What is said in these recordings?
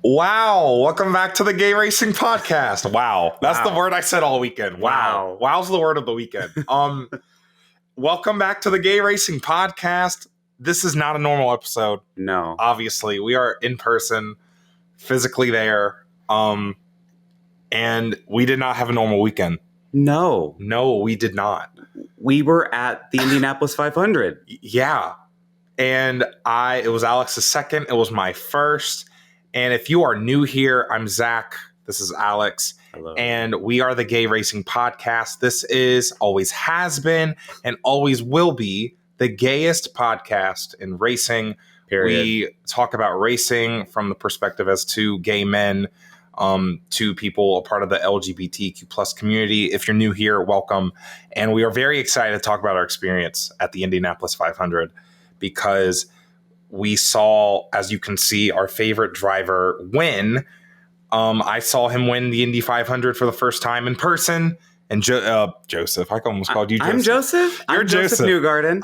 Wow. Welcome back to the Gay Racing Podcast. Wow. That's Wow. the word I said all weekend. Wow. Wow's the word of the weekend. Welcome back to the Gay Racing Podcast. This is not a normal episode. No. Obviously, we are in person, physically there. And we did not have a normal weekend. No. No, we did not. We were at the Indianapolis 500. Yeah. And it was Alex's second. It was my first. And if you are new here, I'm Zack. This is Alex. Hello. And we are the Gay Racing Podcast. This is, always has been, and always will be the gayest podcast in racing. Period. We talk about racing from the perspective as two gay men, to people a part of the LGBTQ plus community. If you're new here, welcome. And we are very excited to talk about our experience at the Indianapolis 500 because we saw, as you can see, our favorite driver win. I saw him win the Indy 500 for the first time in person. And Joseph, I almost called you Joseph. I'm Joseph. You're Joseph Newgarden.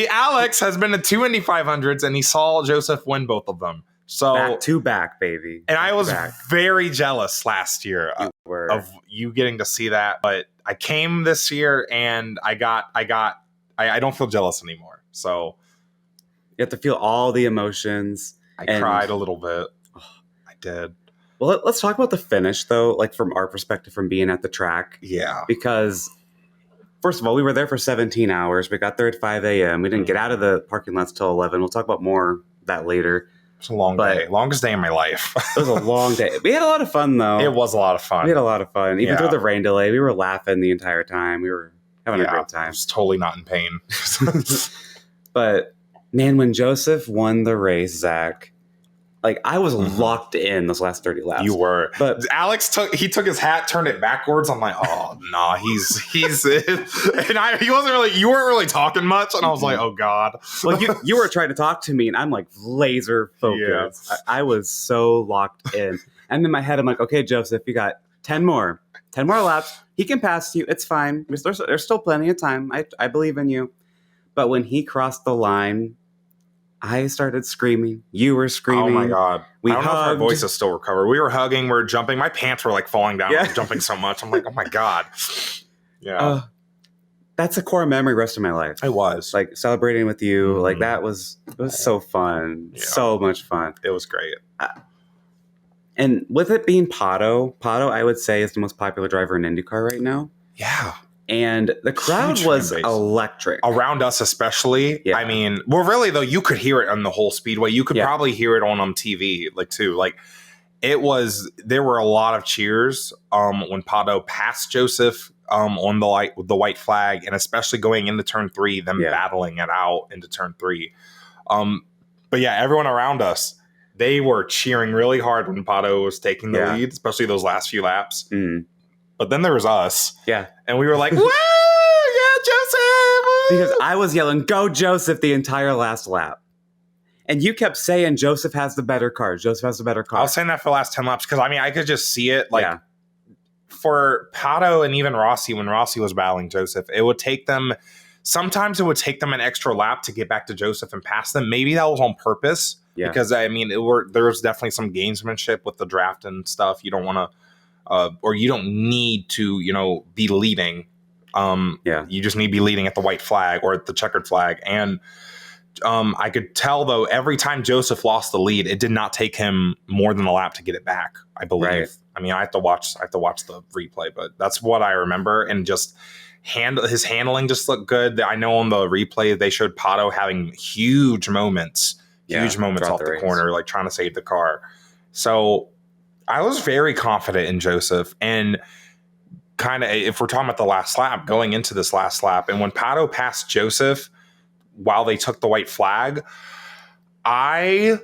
Alex has been to two Indy 500s, and he saw Joseph win both of them. So back to back, baby. And I was back. very jealous last year of you getting to see that. But I came this year, and I don't feel jealous anymore. So You have to feel all the emotions. I cried a little bit. I did. Well, let's talk about the finish, though, like from our perspective from being at the track. Yeah. Because, first of all, we were there for 17 hours. We got there at 5 a.m. We didn't get out of the parking lots till 11. We'll talk about more of that later. It was a long day. Longest day of my life. It was a long day. We had a lot of fun, though. It was a lot of fun. We had a lot of fun. Even through the rain delay, we were laughing the entire time. We were having a great time. I was totally not in pain. But, man, when Joseph won the race, Zach, like, I was locked in those last 30 laps. You were. But Alex took his hat, turned it backwards. I'm like, oh, no, he's and you weren't really talking much. And I was like, oh, God. Well, you were trying to talk to me, and I'm like laser focused. Yeah. I was so locked in. And in my head, I'm like, okay, Joseph, you got 10 more laps. He can pass you. It's fine. There's still plenty of time. I believe in you. But when he crossed the line, I started screaming. You were screaming. Oh, my God. We I don't know if our hugged. voices still recover. We were hugging. We were jumping. My pants were like falling down. I was jumping so much. I'm like, oh, my God. Yeah. That's a core memory rest of my life. It was. Like celebrating with you. Like it was so fun. Yeah. So much fun. It was great. And with it being Pato, I would say is the most popular driver in IndyCar right now. Yeah. And the crowd Huge was fan base. electric. Around us especially. Yeah. I mean, well, really, though, you could hear it on the whole speedway. You could probably hear it on TV, too. There were a lot of cheers when Pato passed Joseph on the white flag, and especially going into turn 3, them battling it out into turn 3. But yeah, everyone around us, they were cheering really hard when Pato was taking the lead, especially those last few laps. Mm. But then there was us. Yeah. And we were like, woo, yeah, Joseph! Woo! Because I was yelling, go Joseph, the entire last lap. And you kept saying Joseph has the better car. Joseph has the better car. I was saying that for the last 10 laps because, I could just see it. For Pato and even Rossi, when Rossi was battling Joseph, sometimes it would take them an extra lap to get back to Joseph and pass them. Maybe that was on purpose. Yeah. Because, there was definitely some gamesmanship with the draft and stuff. You don't want to. Or you don't need to, be leading. You just need to be leading at the white flag or at the checkered flag. And I could tell, though, every time Joseph lost the lead, it did not take him more than a lap to get it back, I believe. Right. I have to watch the replay, but that's what I remember. And just his handling just looked good. I know on the replay they showed Pato having huge moments off the corner, like trying to save the car. So I was very confident in Joseph, and kind of, if we're talking about the last lap, going into this last lap, and when Pato passed Joseph while they took the white flag, I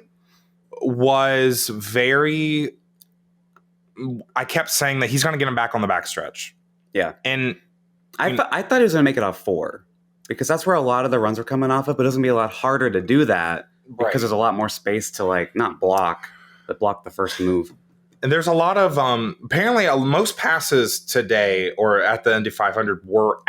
kept saying that he's going to get him back on the backstretch. Yeah. And I thought he was going to make it off 4 because that's where a lot of the runs were coming off of, but it was going to be a lot harder to do that because there's a lot more space to not block, but block the first move. And there's a lot of, apparently most passes today or at the Indy 500 were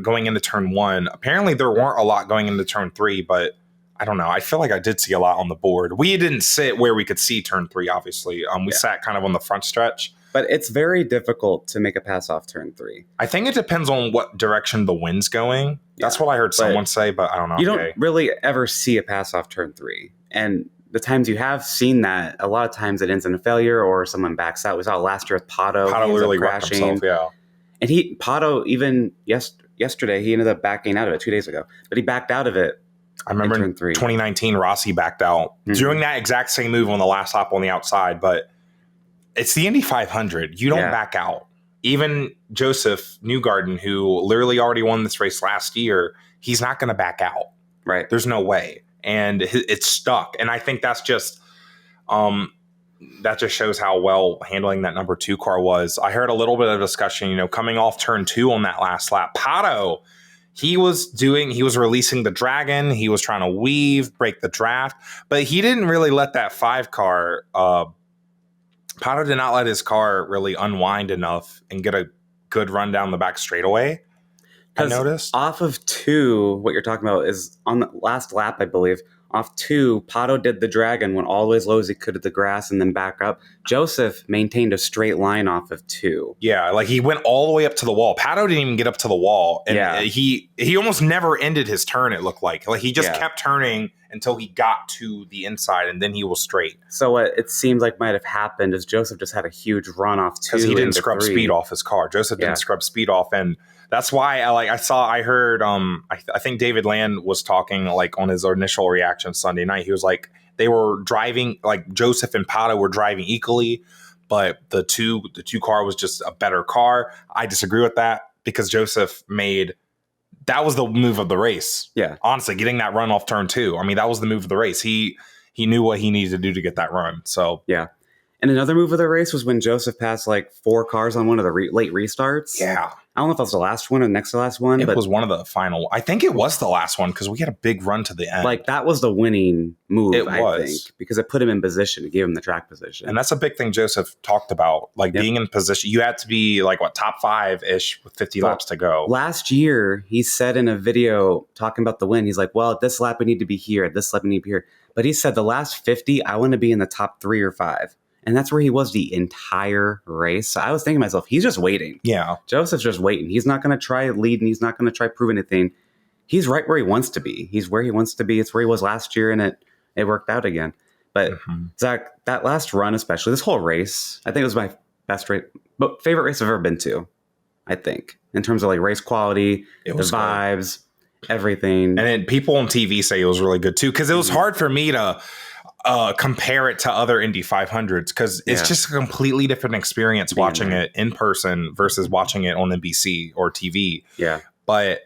going into turn 1. Apparently there weren't a lot going into turn 3, but I don't know. I feel like I did see a lot on the board. We didn't sit where we could see turn 3, obviously. We sat kind of on the front stretch. But it's very difficult to make a pass off turn 3. I think it depends on what direction the wind's going. That's what I heard someone say, but I don't know. You don't really ever see a pass off turn 3. And the times you have seen that, a lot of times it ends in a failure or someone backs out. We saw it last year with Pato. Pato literally wrecked himself, And Pato, even yesterday, he ended up backing out of it 2 days ago. But he backed out of it. I remember in 2019, Rossi backed out doing that exact same move on the last lap on the outside. But it's the Indy 500. You don't back out. Even Joseph Newgarden, who literally already won this race last year, he's not going to back out. Right. There's no way. And it's stuck. And I think that's just that just shows how well handling that number 2 car was. I heard a little bit of discussion, coming off turn 2 on that last lap. Pato, he was releasing the dragon. He was trying to weave, break the draft, but he didn't really let that 5 car. Pato did not let his car really unwind enough and get a good run down the back straightaway. I noticed. Off of 2, what you're talking about is on the last lap, I believe. Off 2, Pato did the dragon, went all the way as low as he could at the grass and then back up. Joseph maintained a straight line off of 2. Yeah, like he went all the way up to the wall. Pato didn't even get up to the wall. And he almost never ended his turn, it looked like. Like he just kept turning until he got to the inside, and then he was straight. So what it seems like might have happened is Joseph just had a huge run off 2. Because he didn't scrub 3. speed off his car. Joseph didn't scrub speed off, and that's why I heard I think David Land was talking like on his initial reaction Sunday night. He was like they were driving, like Joseph and Pato were driving equally, but the two car was just a better car. I disagree with that because Joseph that was the move of the race. Yeah. Honestly, getting that run off turn 2. I mean, that was the move of the race. He knew what he needed to do to get that run. So yeah. And another move of the race was when Joseph passed like 4 cars on one of the late restarts. Yeah. I don't know if that was the last one or the next to last one. It was one of the final. I think it was the last one because we had a big run to the end. Like that was the winning move, I think, because it put him in position. It gave him the track position. And that's a big thing Joseph talked about. Like being in position, you had to be like top 5-ish with 50 laps to go. Last year, he said in a video talking about the win, he's like, well, at this lap we need to be here. At this lap we need to be here. But he said the last 50, I want to be in the top 3 or 5. And that's where he was the entire race. So I was thinking to myself, he's just waiting. Yeah. Joseph's just waiting. He's not going to try lead and he's not going to try prove anything. He's right where he wants to be. He's where he wants to be. It's where he was last year, and it worked out again. But Zach, that last run, especially this whole race, I think it was my favorite race I've ever been to. I think in terms of like race quality, the vibes, everything. And then people on TV say it was really good too, because it was hard for me to compare it to other Indy 500s because it's just a completely different experience watching it in person versus watching it on NBC or TV. Yeah. But,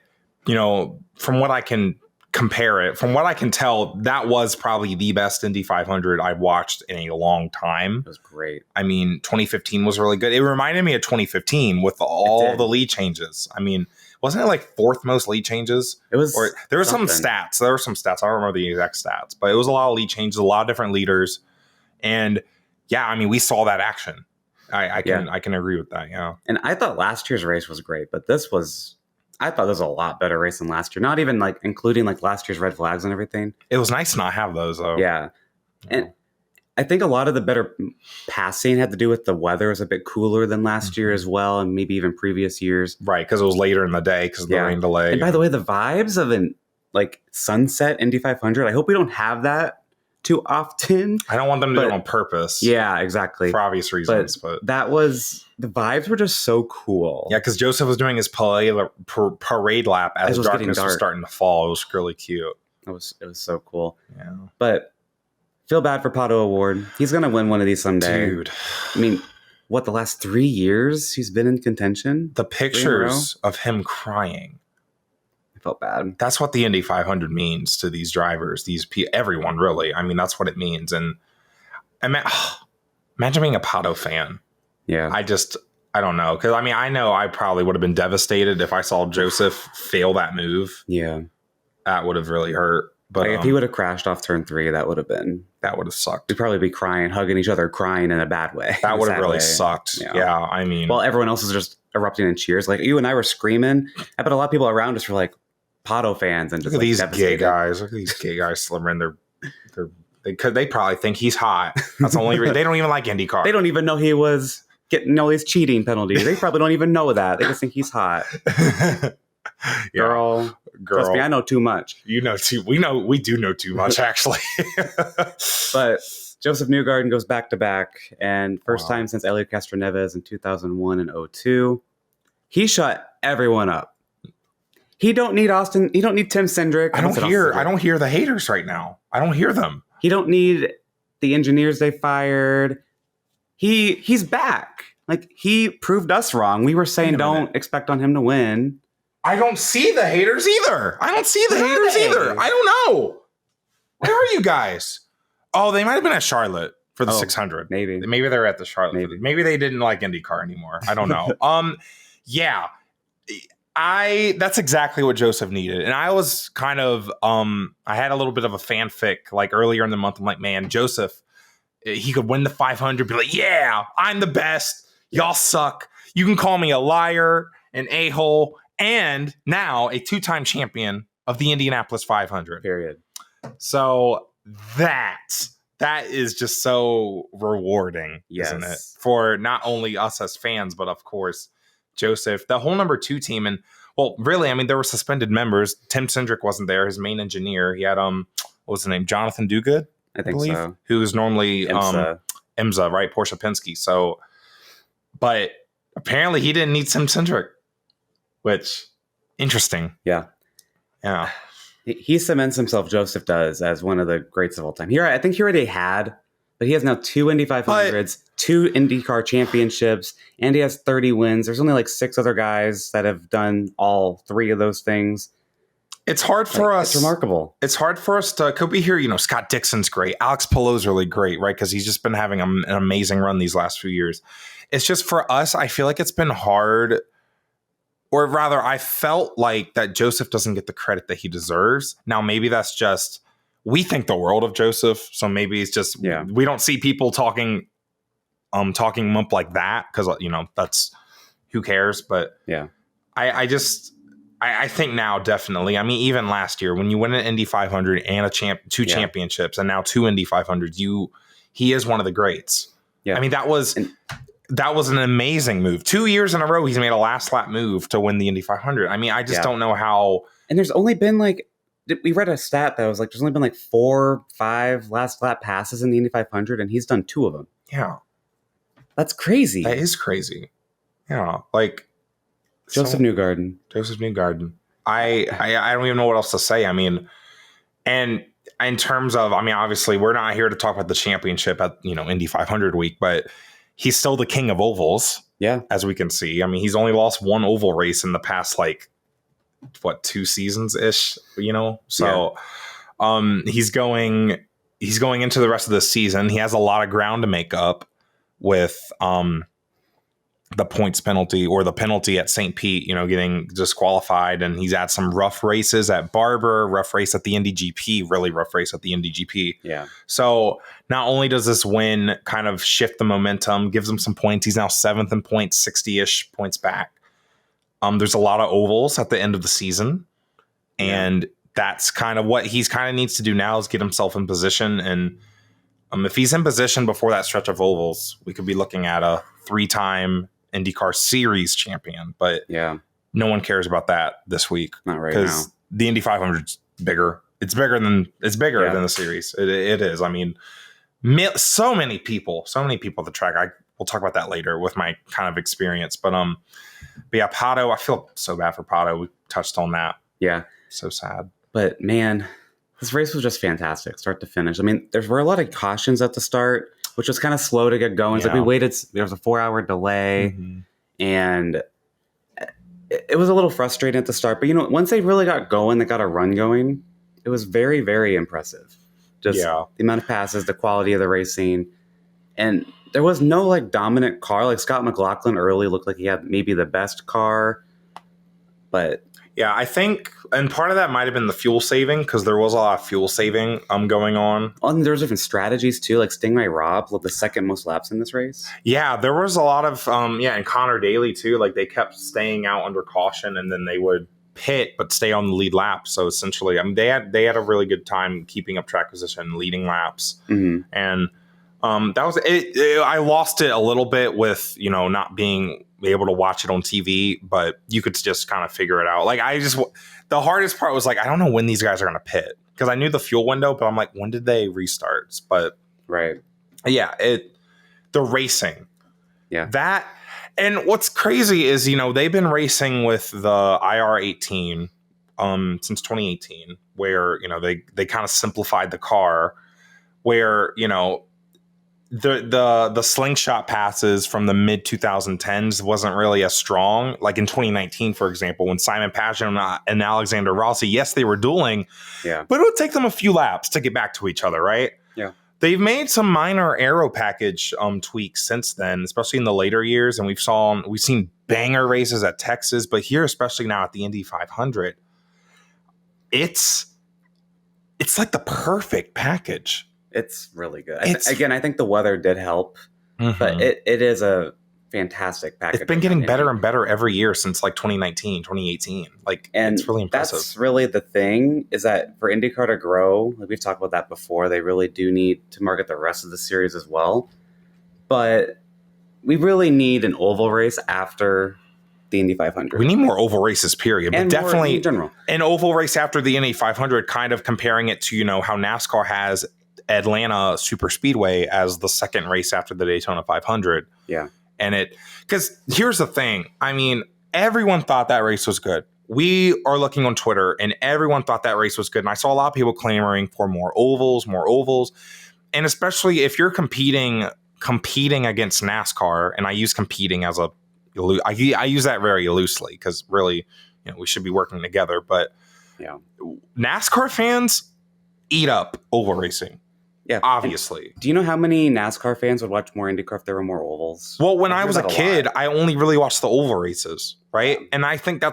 from what I can compare it, from what I can tell, that was probably the best Indy 500 I've watched in a long time. It was great. I mean, 2015 was really good. It reminded me of 2015 with all the lead changes. I mean, wasn't it like 4th most lead changes? It was. Or there were some stats. I don't remember the exact stats, but it was a lot of lead changes, a lot of different leaders, and I mean, we saw that action. I can agree with that. Yeah. And I thought last year's race was great, but I thought this was a lot better race than last year. Not even like including like last year's red flags and everything. It was nice to not have those though. Yeah. And I think a lot of the better passing had to do with the weather. It was a bit cooler than last year as well, and maybe even previous years. Right, because it was later in the day because of the rain delay. And by the way, the vibes of an like sunset Indy 500, I hope we don't have that too often. I don't want them to do it on purpose. Yeah, exactly. For obvious reasons. But that was, the vibes were just so cool. Yeah, because Joseph was doing his parade lap as darkness was starting to fall. It was really cute. It was so cool. Yeah. But feel bad for Pato Award. He's going to win one of these someday. Dude. I mean, the last 3 years he's been in contention? The pictures of him crying. I felt bad. That's what the Indy 500 means to these drivers, everyone really. I mean, that's what it means. And imagine being a Pato fan. Yeah. I don't know. Because, I mean, I know I probably would have been devastated if I saw Joseph fail that move. Yeah. That would have really hurt. But if he would have crashed off turn 3, that would have sucked. We'd probably be crying, hugging each other, crying in a bad way. That would have really sucked. Yeah. I mean. Well, everyone else is just erupting in cheers. Like you and I were screaming. I bet a lot of people around us were like, Pato fans and just Look at these devastated. gay guys. Look at these gay guys slimmering. They probably think he's hot. That's the only reason. They don't even like IndyCar. They don't even know he was getting all these cheating penalties. They probably don't even know that. They just think he's hot. Girl. Trust me, I know too much. You know too. We do know too much, actually. But Joseph Newgarden goes back to back, and first time since Elio Castroneves in 2001 and 2002. He shut everyone up. He don't need Austin. He don't need Tim Cindric. I don't hear the haters right now. I don't hear them. He don't need the engineers they fired. He's back. Like, he proved us wrong. We were saying don't expect on him to win. I don't see the haters either. I don't know. Where are you guys? Oh, they might have been at Charlotte for the 600. Maybe they're at the Charlotte. Maybe they didn't like IndyCar anymore. I don't know. Yeah. That's exactly what Joseph needed. And I was kind of, I had a little bit of a fanfic like earlier in the month. I'm like, man, Joseph, he could win the 500, be like, yeah, I'm the best. Y'all suck. You can call me a liar, an a-hole, and now a 2-time champion of the Indianapolis 500. Period. So that is just so rewarding, isn't it? For not only us as fans, but of course, Joseph, the whole number 2 team. And well, really, I mean, there were suspended members. Tim Cindric wasn't there, his main engineer. He had what was his name? Jonathan Duguid, I think so. Who's normally IMSA, right? Porsche Penske. So, but apparently he didn't need Tim Cindric, which interesting. Yeah. He cements himself, Joseph does, as one of the greats of all time. I think he already had, but he has now 2 Indy 500s, 2 IndyCar championships, and he has 30 wins. There's only like 6 other guys that have done all 3 of those things. It's hard for us. It's remarkable. It's hard for us to, could we hear, Scott Dixon's great. Alex Palou's really great, right? Because he's just been having an amazing run these last few years. It's just for us, I feel like it's been hard. Or rather, I felt like that Joseph doesn't get the credit that he deserves. Now, maybe that's just, we think the world of Joseph. So maybe it's just, we don't see people talking mump like that. Because, that's, who cares? But I think now definitely. I mean, even last year when you win an Indy 500 and two championships and now 2 Indy 500s, he is one of the greats. Yeah. I mean, that was an amazing move. 2 years in a row, he's made a last lap move to win the Indy 500. I mean, I just don't know how. And there's only been we read a stat that was like, there's only been 4, 5 last lap passes in the Indy 500, and he's done 2 of them. Yeah. That's crazy. That is crazy. Yeah. Joseph Newgarden. I don't even know what else to say. I mean, and in terms of, obviously we're not here to talk about the championship at, Indy 500 week, but he's still the king of ovals. Yeah. As we can see. I mean, he's only lost 1 oval race in the past, 2 seasons ish, So, he's going into the rest of the season. He has a lot of ground to make up with, the points penalty or the penalty at St. Pete, getting disqualified. And he's had some rough races at Barber, rough race at the Indy GP, really rough race at the Indy GP. Yeah. So not only does this win kind of shift the momentum, gives him some points. He's now 7th in points, 60-ish points back. There's a lot of ovals at the end of the season. And that's kind of what he's kind of needs to do now is get himself in position. And if he's in position before that stretch of ovals, we could be looking at a 3-time IndyCar Series champion, but no one cares about that this week. Not right now. Because the Indy 500 is bigger. It's bigger than the Series. It is. I mean, so many people at the track. We'll talk about that later with my kind of experience. But yeah, Pato. I feel so bad for Pato. We touched on that. Yeah, so sad. But man, this race was just fantastic, start to finish. I mean, there were a lot of cautions at the start, which was kind of slow to get going. It's we waited. There was a 4-hour delay, and it was a little frustrating at the start. But once they really got going, they got a run going. It was very, very impressive. Just the amount of passes, the quality of the racing, and there was no dominant car. Scott McLaughlin early looked like he had maybe the best car, but. Yeah, I think, and part of that might have been the fuel saving because there was a lot of fuel saving going on. Oh, and there was different strategies too. Stingray Robb led the second most laps in this race. Yeah, there was a lot of and Connor Daly too. They kept staying out under caution, and then they would pit but stay on the lead lap. So essentially, I mean, they had a really good time keeping up track position, leading laps, and that was it. I lost it a little bit with not being able to watch it on TV, but you could just kind of figure it out. Like the hardest part was like, I don't know when these guys are going to pit, because I knew the fuel window, but I'm like, when did they restart? But right, yeah, the racing, yeah, that. And what's crazy is, they've been racing with the IR18 since 2018, where, they kind of simplified the car, where, the slingshot passes from the mid 2010s wasn't really as strong. Like in 2019, for example, when Simon Pageant and Alexander Rossi, yes, they were dueling, but it would take them a few laps to get back to each other, right? Yeah. They've made some minor aero package tweaks since then, especially in the later years, and we've seen banger races at Texas, but here, especially now at the Indy 500, it's like the perfect package. It's really good. Again, I think the weather did help, but it is a fantastic package. It's been getting better and better every year since like 2019, 2018. And it's really impressive. That's really the thing, is that for IndyCar to grow, like we've talked about that before, they really do need to market the rest of the series as well. But we really need an oval race after the Indy 500. We need more oval races, period. But definitely in general, an oval race after the Indy 500, kind of comparing it to, how NASCAR has Atlanta Super Speedway as the second race after the Daytona 500. Yeah. And because here's the thing. I mean, everyone thought that race was good. We are looking on Twitter and everyone thought that race was good. And I saw a lot of people clamoring for more ovals. And especially if you're competing against NASCAR, and I use competing as I use that very loosely, because really, we should be working together. But NASCAR fans eat up oval racing. Yeah, obviously. And do you know how many NASCAR fans would watch more IndyCar if there were more ovals? Well, when I was a kid, I only really watched the oval races, right? Yeah. And I think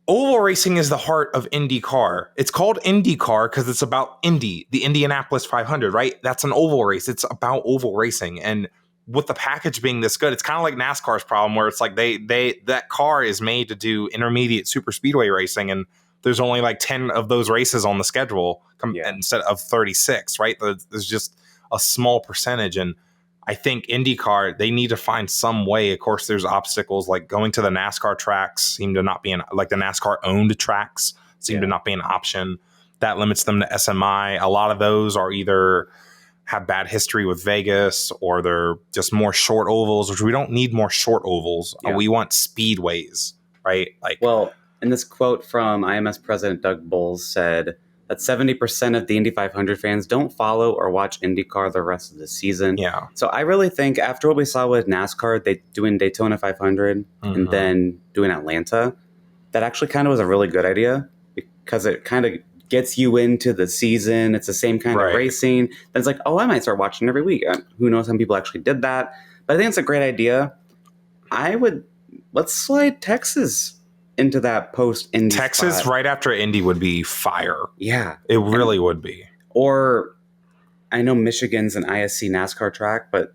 oval racing is the heart of IndyCar. It's called IndyCar because it's about Indy, the Indianapolis 500, right? That's an oval race. It's about oval racing. And with the package being this good, it's kind of like NASCAR's problem, where it's like that car is made to do intermediate super speedway racing, and there's only like 10 of those races on the schedule instead of 36, right? There's just a small percentage. And I think IndyCar, they need to find some way. Of course, there's obstacles like going to the NASCAR tracks seem to not be like the NASCAR owned tracks seem to not be an option. That limits them to SMI. A lot of those are either have bad history with Vegas, or they're just more short ovals, which we don't need more short ovals. Yeah. We want speedways, right? And this quote from IMS President Doug Bowles said that 70% of the Indy 500 fans don't follow or watch IndyCar the rest of the season. Yeah. So I really think after what we saw with NASCAR, doing Daytona 500 and then doing Atlanta, that actually kind of was a really good idea, because it kind of gets you into the season. It's the same kind of racing. Then it's like, I might start watching every week. Who knows how many people actually did that. But I think it's a great idea. Let's slide Texas into that post-Indy Texas spot. Right after Indy would be fire. Yeah. It really would be. Or I know Michigan's an ISC NASCAR track, but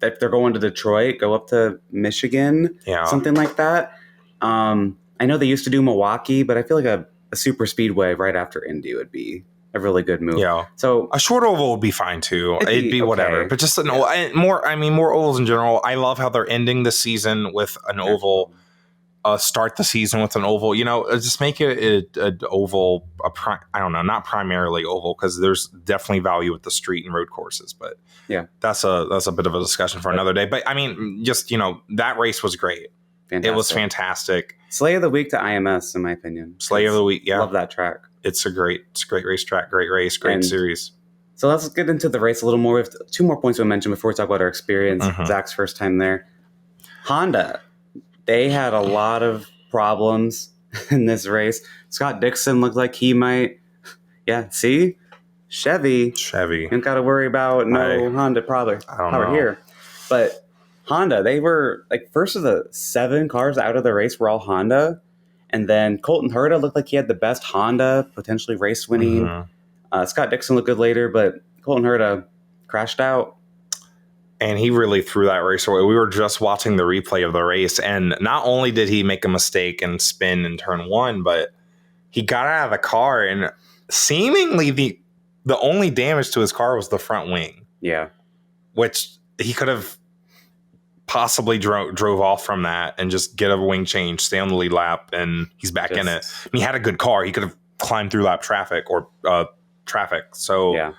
if they're going to Detroit, go up to Michigan, something like that. I know they used to do Milwaukee, but I feel like a super speedway right after Indy would be a really good move. Yeah. So a short oval would be fine too. It'd be whatever. But just more ovals in general. I love how they're ending the season with an oval. Start the season with an oval, just make it an oval. I don't know, not primarily oval, because there's definitely value with the street and road courses. But that's a bit of a discussion for another day. But I mean, just that race was great. Fantastic. It was fantastic. Slay of the week to IMS, in my opinion. Slay of the week, yeah. Love that track. It's a great racetrack, great race, great series. So let's get into the race a little more. We have two more points we'll mention before we talk about our experience. Zach's first time there. Honda. They had a lot of problems in this race. Scott Dixon looked like he might. Yeah, see? Chevy. You don't got to worry about Honda probably here. But Honda, they were like first of the 7 cars out of the race were all Honda. And then Colton Herta looked like he had the best Honda, potentially race winning. Scott Dixon looked good later, but Colton Herta crashed out. And he really threw that race away. We were just watching the replay of the race, and not only did he make a mistake and spin in turn 1, but he got out of the car, and seemingly the only damage to his car was the front wing. Yeah. Which he could have possibly drove off from that and just get a wing change, stay on the lead lap, and he's back in it. And he had a good car. He could have climbed through lap traffic or traffic. So yeah.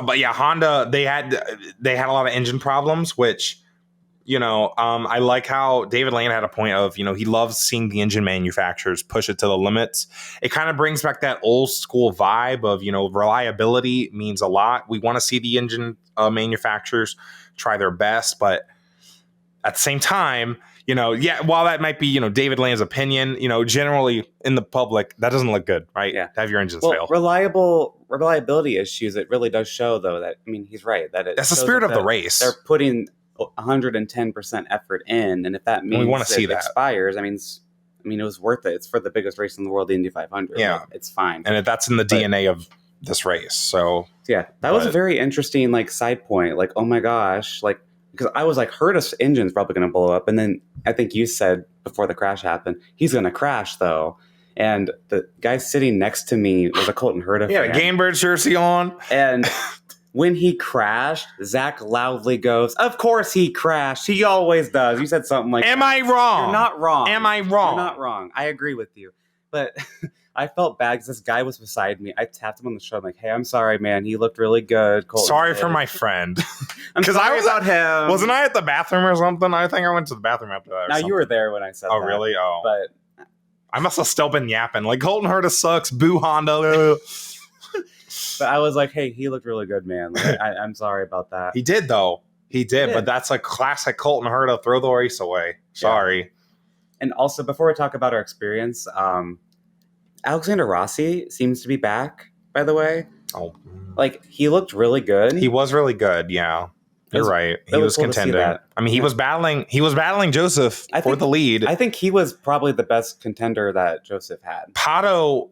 But yeah, Honda, they had a lot of engine problems, which, I like how David Land had a point of, he loves seeing the engine manufacturers push it to the limits. It kind of brings back that old school vibe of, reliability means a lot. We want to see the engine manufacturers try their best, but at the same time, while that might be, David Land's opinion, generally in the public, that doesn't look good, right? Yeah. To have your engines fail. Reliability issues, it really does show, though, that, he's right. That's the spirit of the race. They're putting 110% effort in, and if that means we want to see that expires, it was worth it. It's for the biggest race in the world, the Indy 500. Yeah. Like, it's fine. And that's in the DNA of this race. So yeah, that was a very interesting, side point. Oh my gosh, because I was Herta's engine's probably going to blow up. And then I think you said before the crash happened, he's going to crash, though. And the guy sitting next to me was a Colton Herta fan. Yeah, Gainbird jersey on. And when he crashed, Zack loudly goes, "Of course he crashed. He always does." You said something like, "Am I wrong? You're not wrong. Am I wrong? You're not wrong. I agree with you." But I felt bad because this guy was beside me. I tapped him on the shoulder. I'm like, "Hey, I'm sorry, man. He looked really good." Colton sorry did. for my friend. Because I was about him. Wasn't I at the bathroom or something? I think I went to the bathroom after that. Now, you were there when I said that. Oh, really? Oh. But I must have still been yapping. Colton Herta sucks. Boo Honda. But I was like, hey, he looked really good, man. I'm sorry about that. He did, though. He did. But that's a classic Colton Herta. Throw the race away. Sorry. Yeah. And also, before we talk about our experience, Alexander Rossi seems to be back, by the way. Oh. He looked really good. He was really good, yeah. You're right. He was cool contending. He was battling Joseph for the lead. I think he was probably the best contender that Joseph had. Pato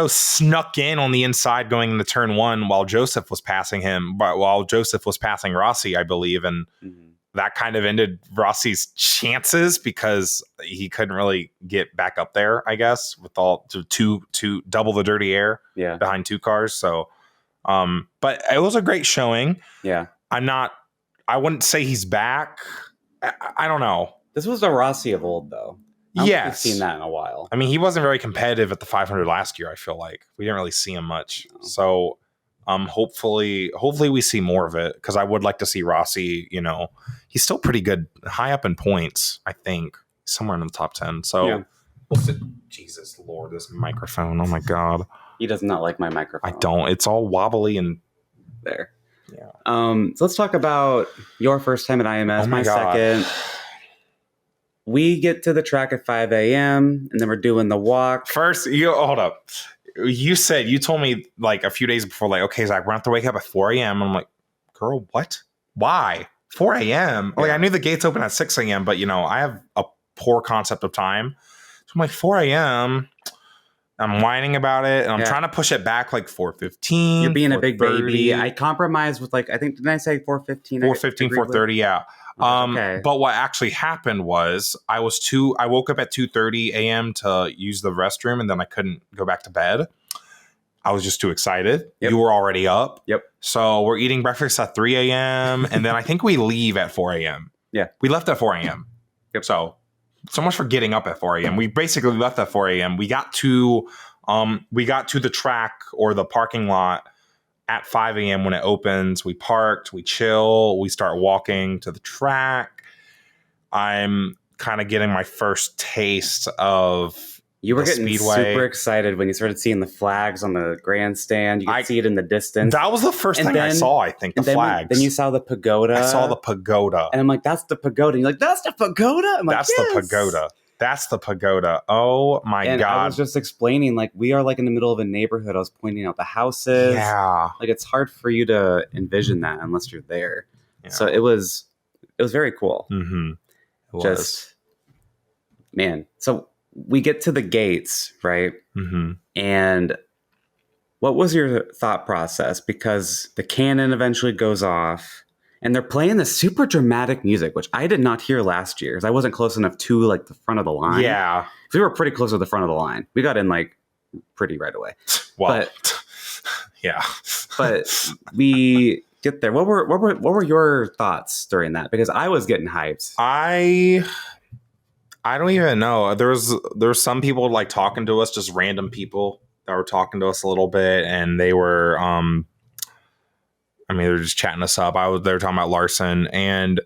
snuck in on the inside going into turn 1 while Joseph was passing him, while Joseph was passing Rossi, I believe, and that kind of ended Rossi's chances because he couldn't really get back up there, I guess, with all to double the dirty air behind 2 cars. So, but it was a great showing. Yeah. I wouldn't say he's back. I don't know. This was the Rossi of old, though. I've seen that in a while. He wasn't very competitive at the 500 last year, I feel like. We didn't really see him much. No. So hopefully we see more of it, because I would like to see Rossi, he's still pretty good, high up in points, I think. Somewhere in the top 10. So we'll see. Jesus Lord, this microphone. Oh my God. He does not like my microphone. I don't. It's all wobbly and there. Yeah. So let's talk about your first time at IMS. Oh my God. Second. We get to the track at 5 a.m. and then we're doing the walk. First, hold up. You told me a few days before, okay, Zach, we're going to have to wake up at 4 a.m. I'm like, girl, what? Why? 4 a.m.? Yeah. I knew the gates open at 6 a.m., but, I have a poor concept of time. So I'm like, 4 a.m., I'm whining about it, and I'm trying to push it back 4:15. You're being a big baby. I compromised with I think, didn't I say 4:15? 4:15, 4:30, yeah. Okay. But what actually happened was I woke up at 2:30 a.m. to use the restroom, and then I couldn't go back to bed. I was just too excited. Yep. You were already up. Yep. So we're eating breakfast at 3 a.m. and then I think we leave at 4 a.m. Yeah. We left at 4 a.m. Yep. So much for getting up at 4 a.m. We basically left at 4 a.m. We got to the track or the parking lot at 5 a.m. when it opens. We parked, we chill, we start walking to the track. I'm kind of getting my first taste of You were getting speedway. Super excited when you started seeing the flags on the grandstand. You could see it in the distance. That was the first thing I saw, I think, the flags. Then you saw the pagoda. I saw the pagoda. And I'm like, that's the pagoda. And you're like, that's the pagoda? I'm like, that's the pagoda. That's the pagoda. Oh, my God. I was just explaining, we are in the middle of a neighborhood. I was pointing out the houses. Yeah. It's hard for you to envision that unless you're there. Yeah. So it was very cool. Mm-hmm. Man. So we get to the gates, right? Mm-hmm. And what was your thought process? Because the cannon eventually goes off, And they're playing the super dramatic music, which I did not hear last year because I wasn't close enough to like the front of the line. Yeah. We were pretty close to the front of the line. We got in like pretty right away. Well, but, yeah. But we get there. What were your thoughts during that? Because I was getting hyped. I don't even know. There's some people like talking to us, just random people that were talking to us a little bit, and they were they were just chatting us up. They were talking about Larson, and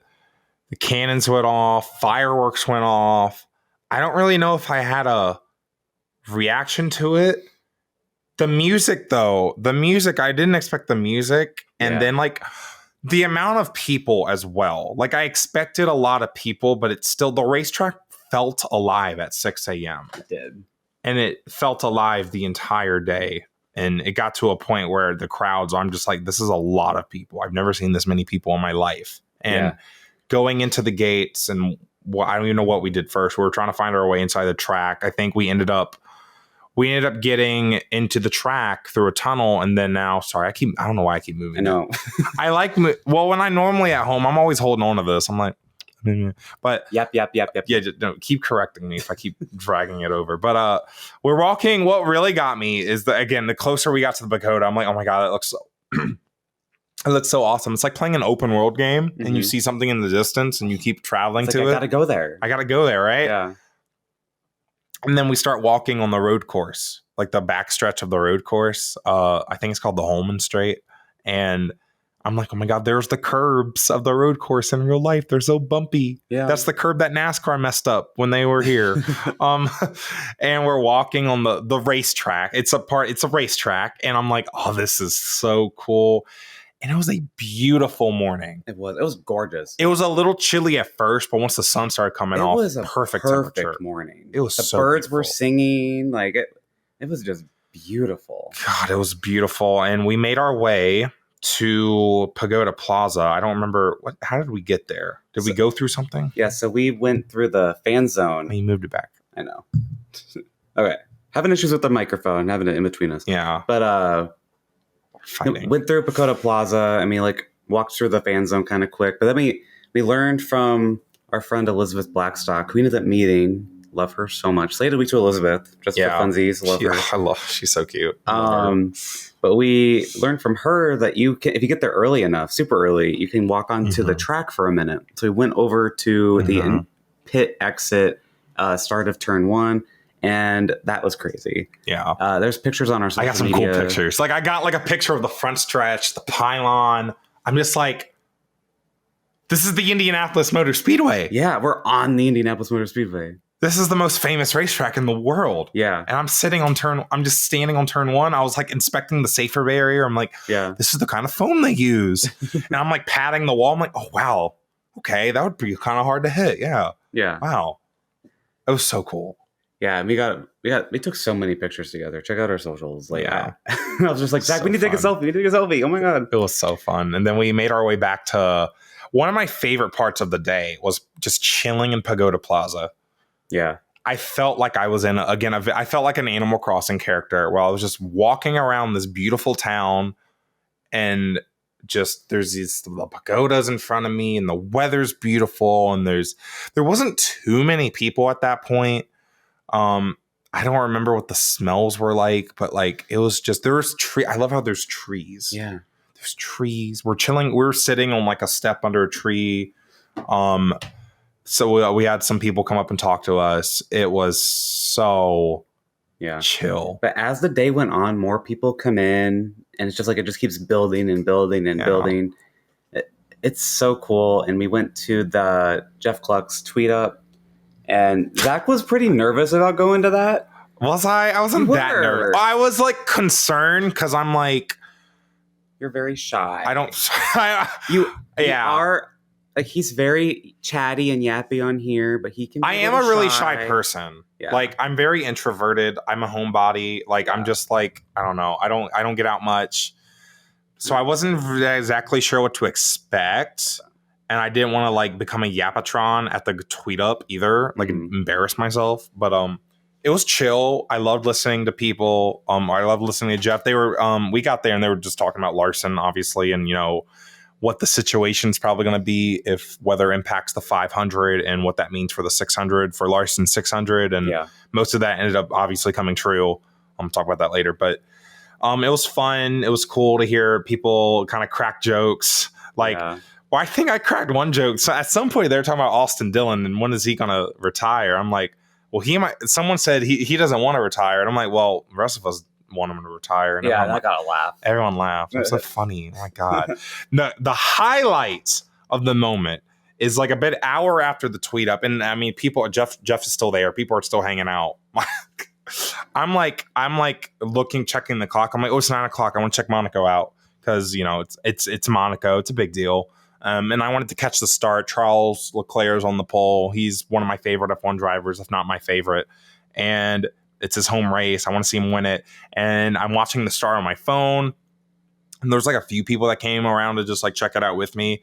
the cannons went off, fireworks went off. I don't really know if I had a reaction to it. The music, though, I didn't expect the music, and then like the amount of people as well. Like I expected a lot of people, but it's still, the racetrack felt alive at 6 a.m. It did. And it felt alive the entire day. And it got to a point where the crowds, I'm just like, this is a lot of people. I've never seen this many people in my life. And going into the gates, and I don't even know what we did first. We were trying to find our way inside the track. I think we ended up getting into the track through a tunnel, and then now, I don't know why I keep moving. I know. I like, when I'm normally at home, I'm always holding on to this. I'm like, but yep. Yeah, keep correcting me if I keep dragging it over. But we're walking. What really got me is the closer we got to the Pagoda, I'm like, oh my God, it looks so awesome. It's like playing an open world game, and you see something in the distance, and you keep traveling to it. I gotta go there. Right? Yeah. And then we start walking on the road course, like the backstretch of the road course. I think it's called the Holman Straight. And I'm like, oh my God, there's the curbs of the road course in real life. They're so bumpy. Yeah. That's the curb that NASCAR messed up when they were here. And we're walking on the racetrack. It's a racetrack. And I'm like, oh, this is so cool. And it was a beautiful morning. It was gorgeous. It was a little chilly at first, but once the sun started coming off, it was a perfect morning. It was the so birds beautiful. were singing, like it was just beautiful. God, it was beautiful. And we made our way to Pagoda Plaza. I don't remember how did we get there? Did we go through something? Yeah, so we went through the fan zone. And you moved it back. I know. Okay. Having issues with the microphone, having it in between us. Yeah. But fighting. Went through Pagoda Plaza. I mean, like walked through the fan zone kind of quick. But then we learned from our friend Elizabeth Blackstock, who we ended up meeting. Love her so much. Slated week to Elizabeth, just for funsies. Love her. She's so cute. But we learned from her that you can, if you get there early enough, super early, you can walk onto the track for a minute. So we went over to the pit exit, start of turn 1. And that was crazy. Yeah. There's pictures on our social media. I got some cool pictures. Like I got like a picture of the front stretch, the pylon. I'm just like, this is the Indianapolis Motor Speedway. Yeah, we're on the Indianapolis Motor Speedway. This is the most famous racetrack in the world. Yeah. And I'm just standing on turn 1. I was like inspecting the safer barrier. I'm like, this is the kind of foam they use. And I'm like patting the wall. I'm like, oh, wow. Okay. That would be kind of hard to hit. Yeah. Yeah. Wow. It was so cool. Yeah. We took so many pictures together. Check out our socials. Like, I was just like, Zach, we need to take a selfie. Oh my God. It was so fun. And then we made our way back to one of my favorite parts of the day was just chilling in Pagoda Plaza. Yeah. I felt like I was I felt like an Animal Crossing character where I was just walking around this beautiful town and just there's the pagodas in front of me and the weather's beautiful and there wasn't too many people at that point. I don't remember what the smells were like, but like it was just I love how there's trees. Yeah. There's trees. We're chilling. We're sitting on like a step under a tree. So we had some people come up and talk to us. It was so chill. But as the day went on, more people come in, and it's just like it just keeps building and building and building. It's so cool. And we went to the Jeff Cluck's tweet up, and Zach was pretty nervous about going to that. Was I? I wasn't that nervous. I was like concerned because I'm like, you're very shy. You are. Like he's very chatty and yappy on here, but he can be I am a really shy person. Yeah. Like I'm very introverted. I'm a homebody. Like I'm just like, I don't know. I don't get out much. So I wasn't exactly sure what to expect. And I didn't want to like become a yapatron at the tweet up either, like embarrass myself. But it was chill. I loved listening to people. I loved listening to Jeff. They were we got there and they were just talking about Larson, obviously, and what the situation's probably going to be, if weather impacts the 500 and what that means for the 600 for Larson 600. And most of that ended up obviously coming true. I'm talk about that later, but it was fun. It was cool to hear people kind of crack jokes. Like, well, I think I cracked one joke. So at some point they were talking about Austin Dillon and when is he going to retire? I'm like, well, someone said he doesn't want to retire. And I'm like, well, the rest of us want him to retire. And I got to laugh. Everyone laughed. It was so funny. Oh my God. The highlights of the moment is like a bit hour after the tweet up. And I mean, Jeff is still there. People are still hanging out. I'm like checking the clock. I'm like, oh, it's 9 o'clock. I want to check Monaco out because, you know, it's Monaco. It's a big deal. And I wanted to catch the start. Charles Leclerc's on the pole. He's one of my favorite F1 drivers, if not my favorite. And it's his home race. I want to see him win it. And I'm watching the start on my phone. And there's like a few people that came around to just like check it out with me.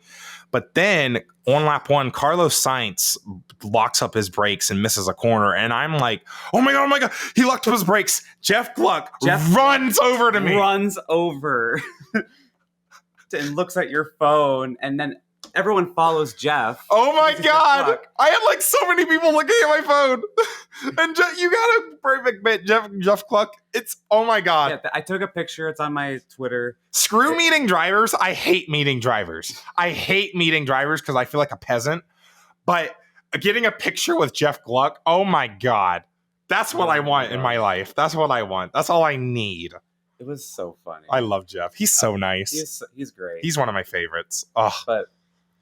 But then on lap 1, Carlos Sainz locks up his brakes and misses a corner. And I'm like, oh my God. He locked up his brakes. Jeff Gluck runs over to me. Runs over and looks at your phone. And then everyone follows Jeff. Oh my God. I had like so many people looking at my phone. And you got a perfect bit, Jeff Gluck. It's, oh my God. Yeah, I took a picture. It's on my Twitter. Screw meeting drivers. I hate meeting drivers. I hate meeting drivers because I feel like a peasant. But getting a picture with Jeff Gluck, oh my God. That's what I want in my life. That's what I want. That's all I need. It was so funny. I love Jeff. He's so nice. He's great. He's one of my favorites. Oh. But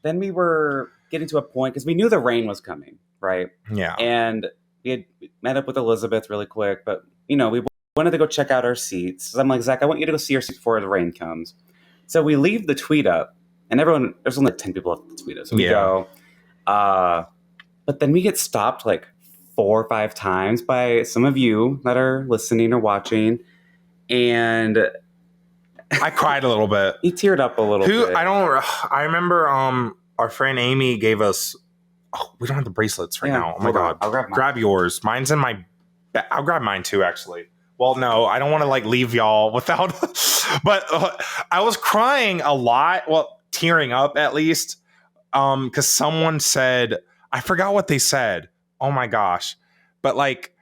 then we were getting to a point because we knew the rain was coming, right? Yeah. And we had met up with Elizabeth really quick, but, you know, we wanted to go check out our seats. So I'm like, Zach, I want you to go see our seats before the rain comes. So we leave the tweet up, and there's only like 10 people at the tweet up. So we go. But then we get stopped like 4 or 5 times by some of you that are listening or watching. And I cried a little bit. He teared up a little bit. I remember our friend Amy gave us, we don't have the bracelets right now. Oh my God. I'll grab yours. Mine's in my, I'll grab mine too, actually. Well, no, I don't want to like leave y'all without, but I was crying a lot. Well, tearing up at least. Cause someone said, I forgot what they said. Oh my gosh. But like,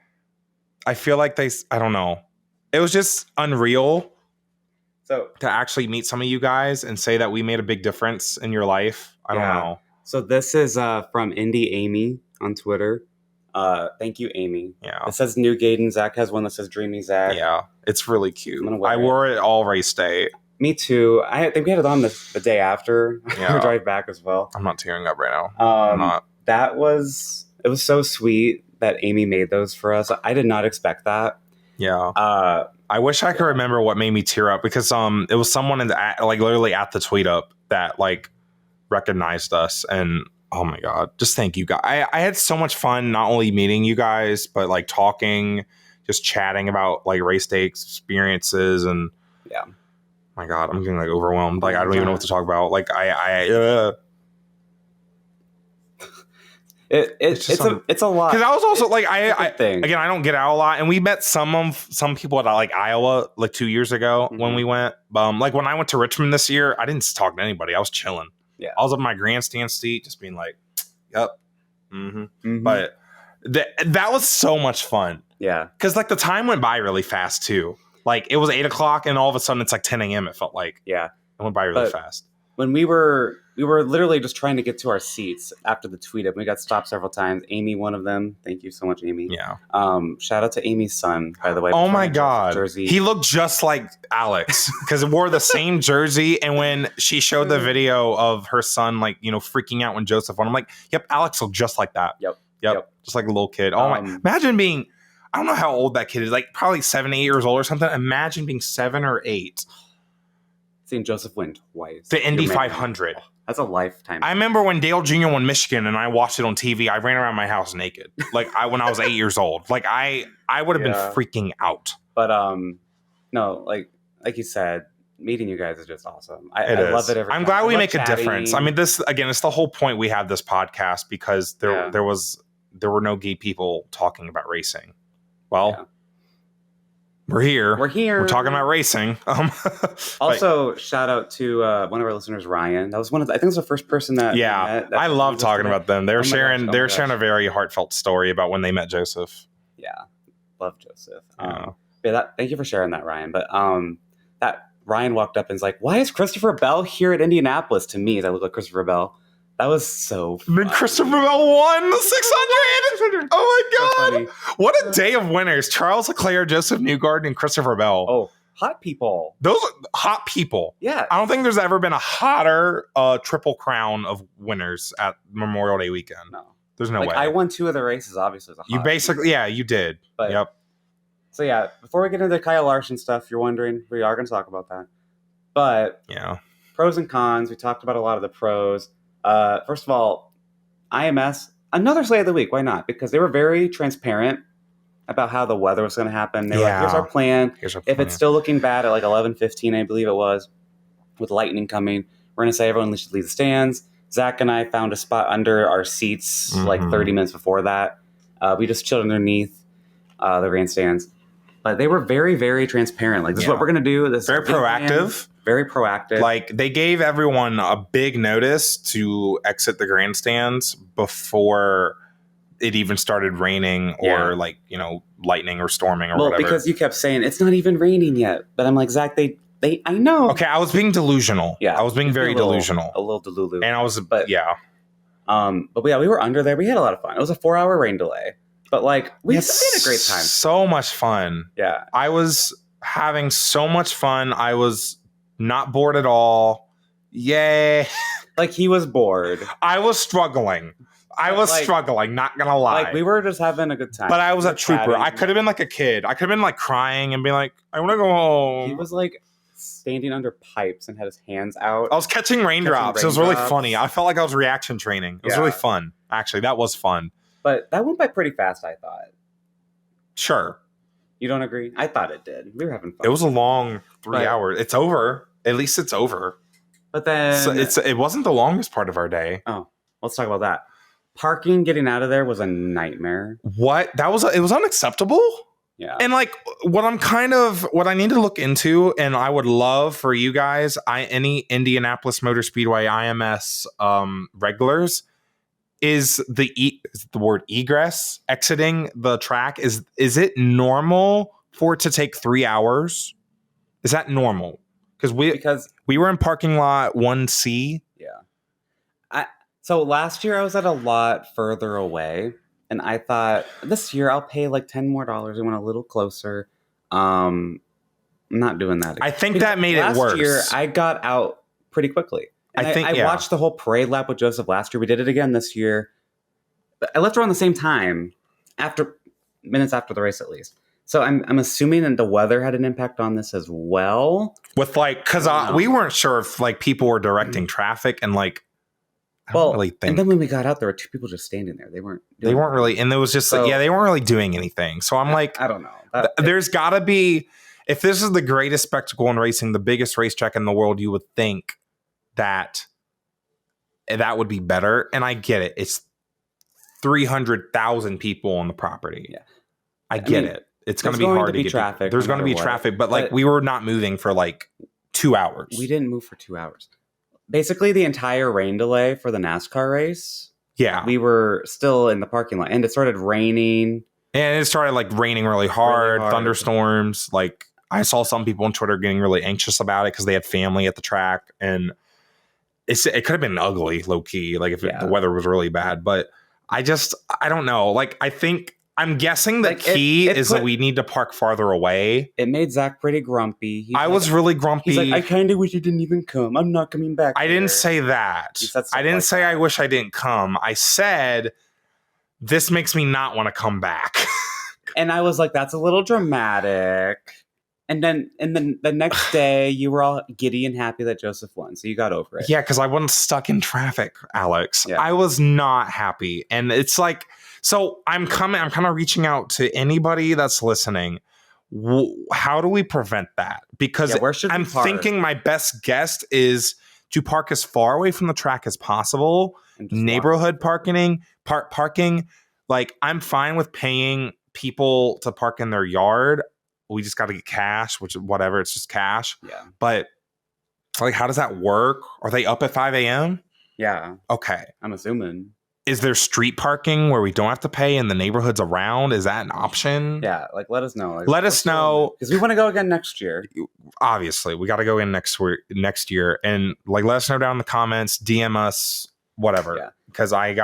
I feel like I don't know. It was just unreal. So to actually meet some of you guys and say that we made a big difference in your life. I don't know. So this is from Indy Amy on Twitter. Thank you, Amy. Yeah. It says Newgarden. Zach has one that says Dreamy Zach. Yeah. It's really cute. I wore it all race day. Me too. I think we had it on the day after. Yeah. We drive back as well. I'm not tearing up right now. I'm not. It was so sweet that Amy made those for us. I did not expect that. Yeah. I wish I could remember what made me tear up because it was someone literally at the tweet up that like recognized us, and oh my God, just thank you guys. I had so much fun not only meeting you guys but like talking, just chatting about like race day experiences, and my God, I'm getting like overwhelmed. Like I don't even know what to talk about. Like It's a lot. Because I was also like I don't get out a lot, and we met some people at like Iowa like 2 years ago when we went. Like when I went to Richmond this year, I didn't talk to anybody. I was chilling. Yeah, I was up in my grandstand seat, just being like, "Yep." But that was so much fun. Yeah, because like the time went by really fast too. Like it was 8 o'clock, and all of a sudden it's like 10 a.m. It felt like it went by really fast. When we were literally just trying to get to our seats after the tweet up. We got stopped several times. Amy, one of them. Thank you so much, Amy. Yeah. Shout out to Amy's son, by the way. Oh my God. Jersey. He looked just like Alex because he wore the same jersey. And when she showed the video of her son, like, you know, freaking out when Joseph won, I'm like, yep, Alex looked just like that. Yep. Just like a little kid. Oh my, imagine being, I don't know how old that kid is, like probably 7, 8 years old or something. Imagine being 7 or 8. Seeing Joseph win twice. The Indy 500. That's a lifetime. I remember when Dale Jr. won Michigan and I watched it on TV. I ran around my house naked. Like when I was 8 years old. Like I would have been freaking out. But no, like you said, meeting you guys is just awesome. I love it every time. I'm glad we make a difference. I mean, this again, it's the whole point we have this podcast because there were no gay people talking about racing. Well, We're here. We're talking about racing. Also, shout out to one of our listeners, Ryan. That was I think it was the first person that we met. I love talking about them. They were sharing gosh. a very heartfelt story about when they met Joseph. Yeah, love Joseph. Yeah. Thank you for sharing that, Ryan. But that Ryan walked up and was like, "Why is Christopher Bell here at Indianapolis?" To me, that looked like Christopher Bell. That was so funny. Then Christopher Bell won the 600. Oh my God. So what a day of winners. Charles Leclerc, Joseph Newgarden, and Christopher Bell. Oh, hot people. Those are hot people. Yeah. I don't think there's ever been a hotter triple crown of winners at Memorial Day weekend. No. There's no way. I won 2 of the races, obviously. You basically, you did. But, yep. So, yeah, before we get into the Kyle Larson stuff, you're wondering, we are going to talk about that. But, pros and cons. We talked about a lot of the pros. First of all, IMS, another slate of the week. Why not? Because they were very transparent about how the weather was going to happen. They were like, here's our plan. If it's still looking bad at like 11:15, I believe it was, with lightning coming, we're going to say everyone should leave the stands. Zack and I found a spot under our seats like 30 minutes before that. We just chilled underneath the grandstands. But they were very, very transparent. Like, this is what we're going to do. This very proactive. Very proactive. Like, they gave everyone a big notice to exit the grandstands before it even started raining or lightning or storming or whatever. Because you kept saying it's not even raining yet. But I'm like, Zack, I know. Okay, I was being delusional. Yeah. I was being very delusional. A little delulu. And I was, but we were under there. We had a lot of fun. It was a 4-hour rain delay. But we had a great time. So much fun. Yeah. I was having so much fun. I was not bored at all. Yay. Like, he was bored. I was struggling. Not gonna lie. Like, we were just having a good time. But I was a trooper. I could have been like a kid. I could have been like crying and being like, I want to go home. He was like standing under pipes and had his hands out. I was catching raindrops. It was really funny. I felt like I was reaction training. It was really fun. Actually, that was fun. But that went by pretty fast, I thought. Sure. You don't agree? I thought it did. We were having fun. It was a long 3 hours. It's over. At least it's over. But then... it wasn't the longest part of our day. Oh, let's talk about that. Parking, getting out of there was a nightmare. What? It was unacceptable? Yeah. And what I need to look into, and I would love for you guys, any Indianapolis Motor Speedway IMS regulars, is the word egress, exiting the track. Is it normal for it to take 3 hours? Is that normal? Because we were in parking lot 1C. Yeah. So last year I was at a lot further away, and I thought this year I'll pay like $10 more. I went a little closer. I'm not doing that again. I think that made it worse. Last year I got out pretty quickly. And I watched the whole parade lap with Joseph last year. We did it again this year. But I left around the same time, minutes after the race at least. So I'm assuming that the weather had an impact on this as well. With because we weren't sure if people were directing traffic and I don't really think. And then when we got out, there were 2 people just standing there. They weren't really, and there was just they weren't really doing anything. So I'm I don't know. There's got to be, if this is the greatest spectacle in racing, the biggest racetrack in the world, you would think that would be better. And I get it. It's 300,000 people on the property. Yeah, I get it. It's going to be hard to get traffic. There's going to be traffic, but we were not moving for 2 hours. We didn't move for 2 hours. Basically, the entire rain delay for the NASCAR race. Yeah, we were still in the parking lot, and it started raining. And it started raining really hard, thunderstorms. I saw some people on Twitter getting really anxious about it because they had family at the track, and it could have been ugly, low key, if the weather was really bad. But I don't know. I'm guessing the key is that we need to park farther away. It made Zack pretty grumpy. I was really grumpy. He's like, I kind of wish you didn't even come. I'm not coming back. I didn't say that. I didn't say I wish I didn't come. I said, this makes me not want to come back. And I was like, that's a little dramatic. And then the next day, you were all giddy and happy that Joseph won. So you got over it. Yeah, because I wasn't stuck in traffic, Alex. Yeah. I was not happy. And it's so I'm kind of reaching out to anybody that's listening. How do we prevent that? Because I'm thinking my best guess is to park as far away from the track as possible. Neighborhood parking. I'm fine with paying people to park in their yard. we just got to get cash, which is whatever. It's just cash. Yeah. But like, how does that work? Are they up at 5 a.m.? Yeah. Okay. I'm assuming. Is there street parking where we don't have to pay in the neighborhoods around? Is that an option? Yeah, like let us know. Like, let us know, because we want to go again next year. Obviously, we got to go in next year, and like let us know down in the comments, DM us, whatever. Yeah. Because we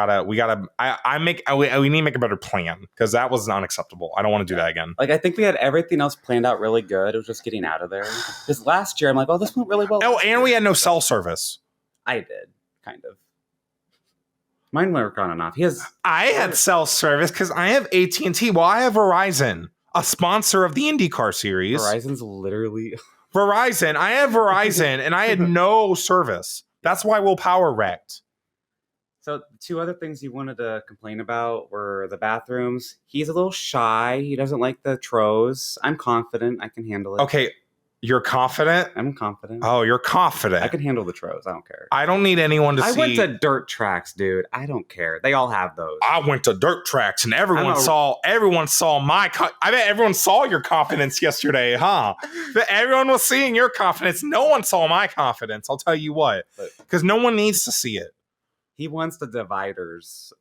need to make a better plan because that was unacceptable. I don't want to do that again. Like I think we had everything else planned out really good. It was just getting out of there. Because last year I'm like, oh, this went really well. Oh, and we had no cell service. I did kind of. Mine were on and off. I had cell service because I have AT&T. Well, I have Verizon, a sponsor of the IndyCar series. Verizon's literally Verizon. I have Verizon, and I had no service. That's why Will Power wrecked. So 2 other things you wanted to complain about were the bathrooms. He's a little shy. He doesn't like the tros. I'm confident I can handle it. Okay, you're confident? I'm confident. Oh, you're confident. I can handle the tros. I don't care. I don't need anyone to see. I went to dirt tracks, dude. I don't care. They all have those. I went to dirt tracks, and everyone saw my. I bet everyone saw your confidence yesterday, huh? But everyone was seeing your confidence. No one saw my confidence. I'll tell you what, because no one needs to see it. He wants the dividers,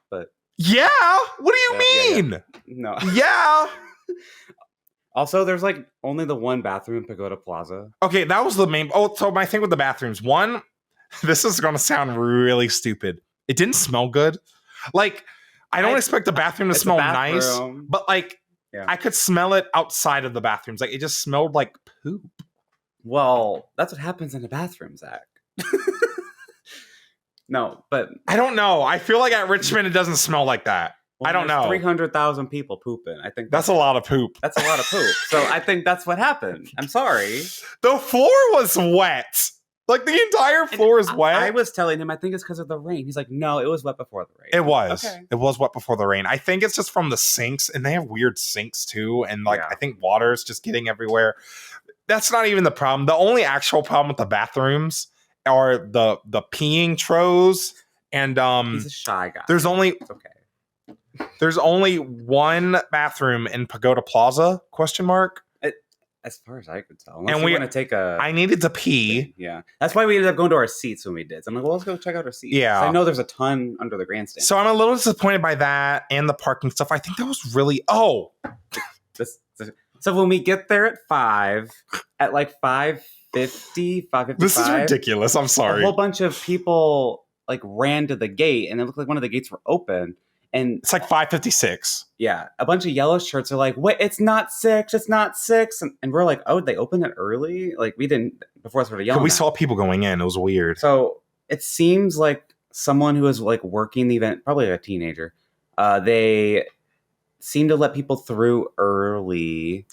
but yeah. What do you mean? Yeah. No. Yeah. Also, there's like only the one bathroom in Pagoda Plaza. Okay, that was the main. Oh, so my thing with the bathrooms. One, this is going to sound really stupid. It didn't smell good. Like, I don't expect the bathroom to smell nice, but like, I could smell it outside of the bathrooms. Like, it just smelled like poop. Well, that's what happens in the bathroom, Zach. No, but I don't know. I feel like at Richmond, it doesn't smell like that. Well, I don't know. 300,000 people pooping. I think that's a lot of poop. That's a lot of poop. So I think that's what happened. I'm sorry. The floor was wet. Like the entire floor is wet. I was telling him, I think it's because of the rain. He's like, no, it was wet before the rain. It was. Okay. It was wet before the rain. I think it's just from the sinks, and they have weird sinks too. And like, I think water is just getting everywhere. That's not even the problem. The only actual problem with the bathrooms are the peeing tros. And he's a shy guy. There's only it's okay. There's only one bathroom in Pagoda Plaza, ? As far as I could tell. Unless and we want to take I needed to pee. Yeah. That's why we ended up going to our seats when we did. So I'm like, well, let's go check out our seats. Yeah. I know there's a ton under the grandstand. So I'm a little disappointed by that and the parking stuff. I think that was really So when we get there at 5, at like 5:50, 5:55. This is ridiculous. I'm sorry. A whole bunch of people like ran to the gate, and it looked like one of the gates were open. And it's like 5:56. Yeah. A bunch of yellow shirts are like, wait, it's not 6. It's not 6. And we're like, oh, they opened it early? Like, we didn't, before I started yelling. We saw people going in. It was weird. So it seems like someone who was like working the event, probably a teenager, they seem to let people through early.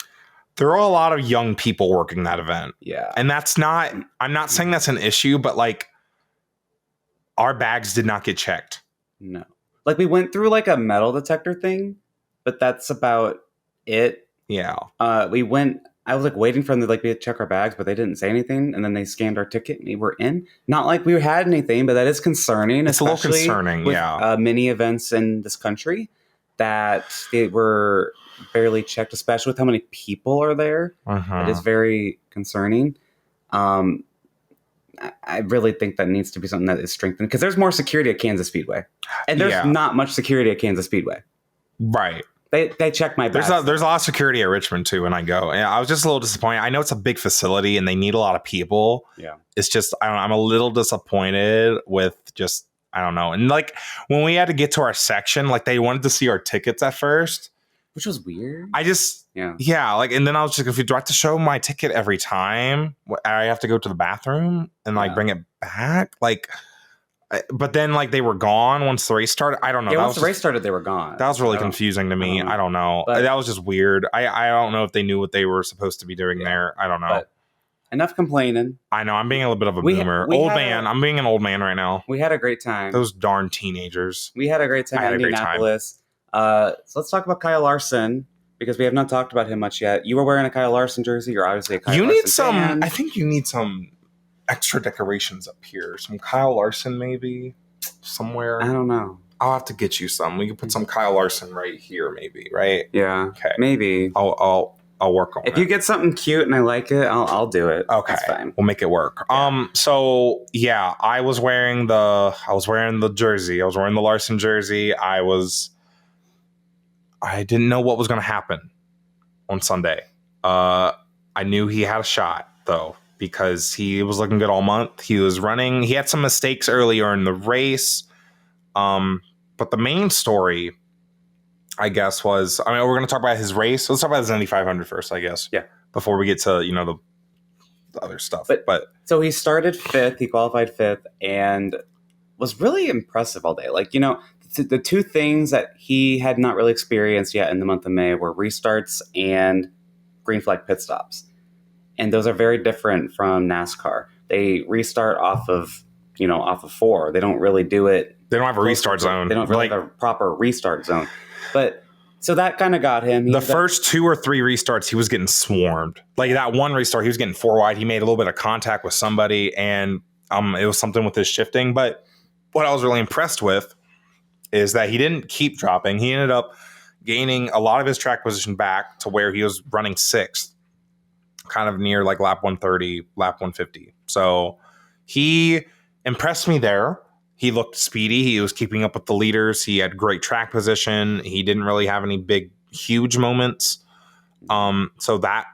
There are a lot of young people working that event. Yeah. And I'm not saying that's an issue, but like, our bags did not get checked. No. Like, we went through, like, a metal detector thing, but that's about it. Yeah. I was, like, waiting for them to, like, check our bags, but they didn't say anything, and then they scanned our ticket, and we were in. Not like we had anything, but that is concerning. It's a little concerning, with, many events in this country that they were barely checked, especially with how many people are there. Uh-huh. It is very concerning. I really think that needs to be something that is strengthened because there's more security at Kansas Speedway, and there's not much security at Kansas Speedway. Right. They check my bags. There's a lot of security at Richmond too when I go. And I was just a little disappointed. I know it's a big facility and they need a lot of people. Yeah. It's just I'm a little disappointed with just I don't know. And like when we had to get to our section, like they wanted to see our tickets at first. Which was weird. Like, and then I was just confused. Do I have to show my ticket every time? I have to go to the bathroom and like bring it back? Like, but then like they were gone once the race started. I don't know. Yeah, once the race started, they were gone. That was really confusing to me. I don't know. But that was just weird. I don't know if they knew what they were supposed to be doing there. I don't know. But enough complaining. I know. I'm being a little bit of a boomer. I'm being an old man right now. We had a great time. Those darn teenagers. We had a great time in Indianapolis. So let's talk about Kyle Larson because we have not talked about him much yet. You were wearing a Kyle Larson jersey. You're obviously a Kyle Larson fan. I think you need some extra decorations up here. Some Kyle Larson maybe somewhere. I don't know. I'll have to get you some. We can put some Kyle Larson right here, maybe. Right? Yeah. Okay. Maybe. I'll work on it. If you get something cute and I like it, I'll do it. Okay. That's fine. We'll make it work. Yeah. So yeah, I was wearing the jersey. I was wearing the Larson jersey. I didn't know what was going to happen on Sunday. I knew he had a shot though, because he was looking good all month. He was running. He had some mistakes earlier in the race. But the main story, I guess, was, we're going to talk about his race. Let's talk about his Indy 500 first, I guess. Yeah. Before we get to, the other stuff. But so he started 5th, he qualified 5th, and was really impressive all day. Like, the two things that he had not really experienced yet in the month of May were restarts and green flag pit stops. And those are very different from NASCAR. They restart off of 4. They don't really do it. They don't have a restart zone. They don't really have a proper restart zone. But so that kind of got him. The first 2 or 3 restarts, he was getting swarmed. Like that one restart, he was getting 4 wide. He made a little bit of contact with somebody, and it was something with his shifting. But what I was really impressed with is that he didn't keep dropping. He ended up gaining a lot of his track position back to where he was running 6th, kind of near like lap 130, lap 150. So he impressed me there. He looked speedy. He was keeping up with the leaders. He had great track position. He didn't really have any big, huge moments. So that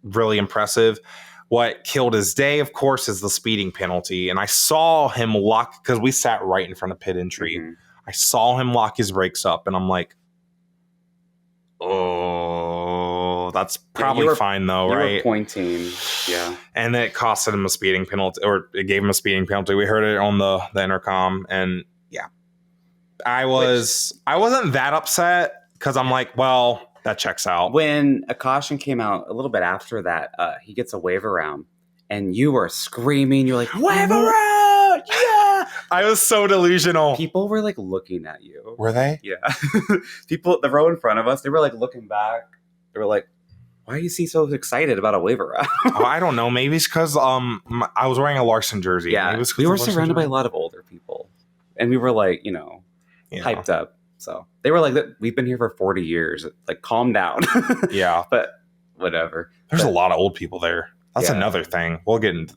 really impressive. What killed his day, of course, is the speeding penalty. And I saw him lock, because we sat right in front of pit entry. Mm-hmm. I saw him lock his brakes up, and I'm like, oh, that's probably fine though, right? You were pointing, yeah. And then it costed him a speeding penalty, or it gave him a speeding penalty. We heard it on the intercom, and yeah, I wasn't that upset, because I'm like, well, that checks out. When a caution came out a little bit after that, he gets a wave around, and you were screaming. You're like, wave around, yeah! I was so delusional. People were like looking at you. Were they? Yeah. People, the row in front of us, they were like looking back. They were like, why is he so excited about a wave around? I don't know. Maybe it's because I was wearing a Larson jersey. Yeah, we were surrounded by a lot of older people, and we were like, hyped up. So they were like, we've been here for 40 years. Like, calm down. Yeah. But whatever. There's a lot of old people there. That's another thing. We'll get into.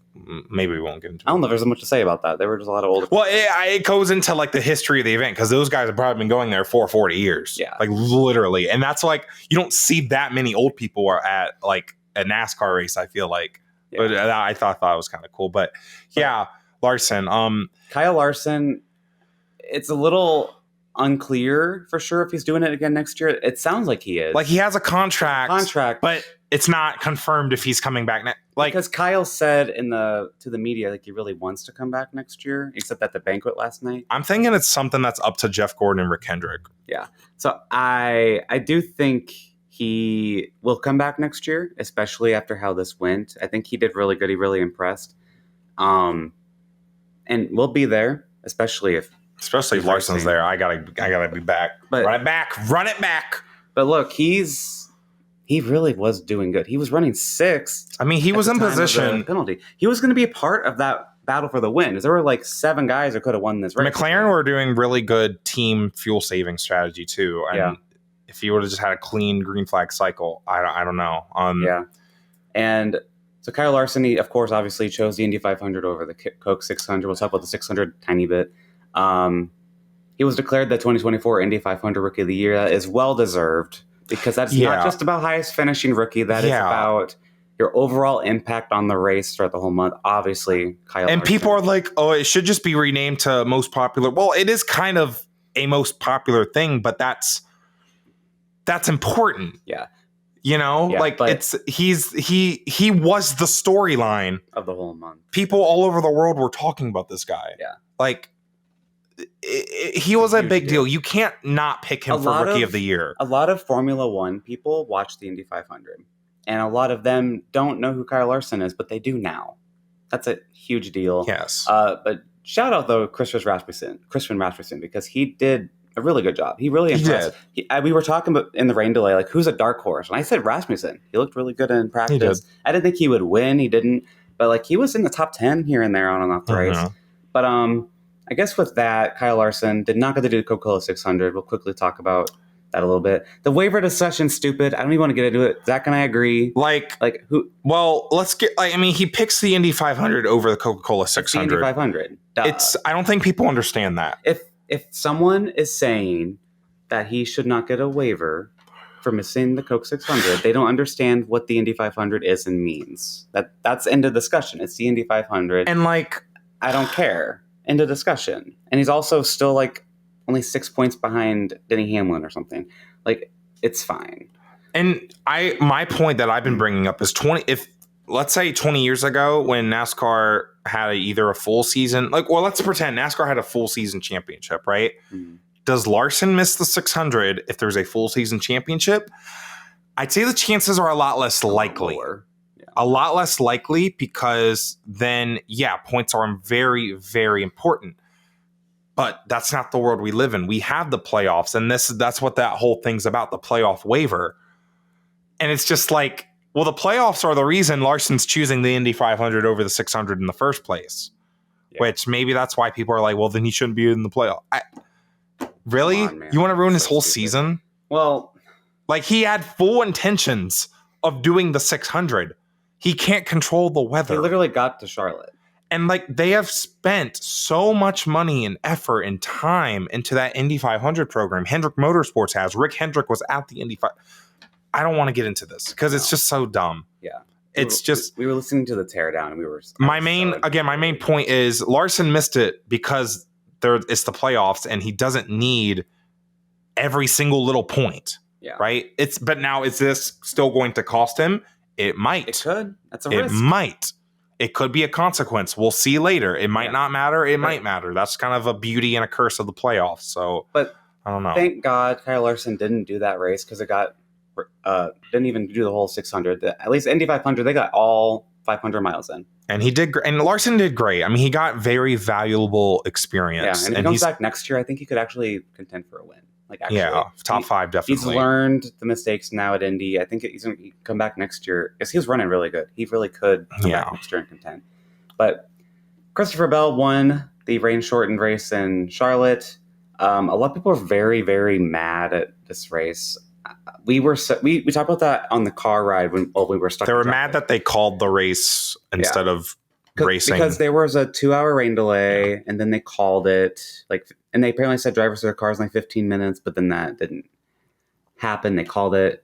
Maybe we won't get into. I don't know if there's much to say about that. There were just a lot of older people. Well, it goes into like the history of the event, because those guys have probably been going there for 40 years. Yeah. Like literally. And that's like, you don't see that many old people are at like a NASCAR race, I feel like. Yeah. But I thought it was kind of cool. But yeah, Larson. Kyle Larson, it's a little unclear for sure if he's doing it again next year. It sounds like he is. Like he has a contract. But it's not confirmed if he's coming back next. Like, because Kyle said to the media, like, he really wants to come back next year, except at the banquet last night. I'm thinking it's something that's up to Jeff Gordon and Rick Hendrick. Yeah. So I do think he will come back next year, especially after how this went. I think he did really good. He really impressed. And we'll be there, especially if Larson's there. I gotta be back. But, run it back. But look, he really was doing good. He was running 6th. I mean, he was in position. Penalty. He was going to be a part of that battle for the win. There were like 7 guys that could have won this race. McLaren were doing really good team fuel saving strategy too. And if he would have just had a clean green flag cycle, I don't know. Yeah. And so Kyle Larson, he, of course, obviously chose the Indy 500 over the Coke 600. We'll talk about the 600 tiny bit. He was declared the 2024 Indy 500 Rookie of the Year. That is well deserved. Because that's not just about highest finishing rookie. That is about your overall impact on the race throughout the whole month. Obviously, Kyle. And people are like, oh, it should just be renamed to most popular. Well, it is kind of a most popular thing, but that's important. Yeah. He was the storyline of the whole month. People all over the world were talking about this guy. Yeah. Like, he was a big deal. You can't not pick him for Rookie of the Year. A lot of Formula One people watch the Indy 500, and a lot of them don't know who Kyle Larson is, but they do now. That's a huge deal. Yes. But shout out though, Christian Rasmussen, because he did a really good job. He really impressed. We were talking about in the rain delay, like, who's a dark horse, and I said Rasmussen. He looked really good in practice. He did. I didn't think he would win. He didn't, but like he was in the top 10 here and there on and off the race. But I guess with that, Kyle Larson did not get to do the Coca-Cola 600. We'll quickly talk about that a little bit. The waiver discussion's stupid. I don't even want to get into it. Zach and I agree. Like who? Well, let's get. I mean, he picks the Indy 500 over the Coca-Cola 600. The Indy 500. Duh. I don't think people understand that. If someone is saying that he should not get a waiver for missing the Coke 600, they don't understand what the Indy 500 is and means. That's end of discussion. It's the Indy 500, and like I don't care. End of discussion. And he's also still like only 6 points behind Denny Hamlin or something. Like, it's fine. And my point that I've been bringing up is let's say 20 years ago when NASCAR had either a full season, let's pretend NASCAR had a full season championship, right? Mm-hmm. Does Larson miss the 600 if there's a full season championship? I'd say the chances are a lot less likely. Yeah. A lot less likely because then, points are very, very important. But that's not the world we live in. We have the playoffs, and that's what that whole thing's about, the playoff waiver. And it's just like, well, the playoffs are the reason Larson's choosing the Indy 500 over the 600 in the first place, which maybe that's why people are like, well, then he shouldn't be in the playoff. Really? You want to ruin his whole season? Well, like, he had full intentions of doing the 600. He can't control the weather. He literally got to Charlotte. And like, they have spent so much money and effort and time into that Indy 500 program. Hendrick Motorsports has. Rick Hendrick was at the Indy 500. I don't want to get into this because it's just so dumb. Yeah. We were listening to the teardown and we were. My main point is Larson missed it because it's the playoffs and he doesn't need every single little point. Yeah. Right. But now, is this still going to cost him? It might. It could. That's a risk. It might. It could be a consequence. We'll see later. It might not matter. It might matter. That's kind of a beauty and a curse of the playoffs. So, but I don't know. Thank God Kyle Larson didn't do that race because it got didn't even do the whole 600. At least Indy 500, they got all 500 miles in. And he did. And Larson did great. I mean, he got very valuable experience. Yeah, and if he comes back next year, I think he could actually contend for a win. Top five definitely. He's learned the mistakes now at Indy. I think he's going to come back next year because he was running really good. He really could come back next year and contend. But Christopher Bell won the rain-shortened race in Charlotte. A lot of people are very, very mad at this race. We talked about that on the car ride when we were stuck. They were mad that they called the race instead of racing because there was a 2-hour rain delay, and then they called it and they apparently said drivers to their cars in 15 minutes, but then that didn't happen. They called it.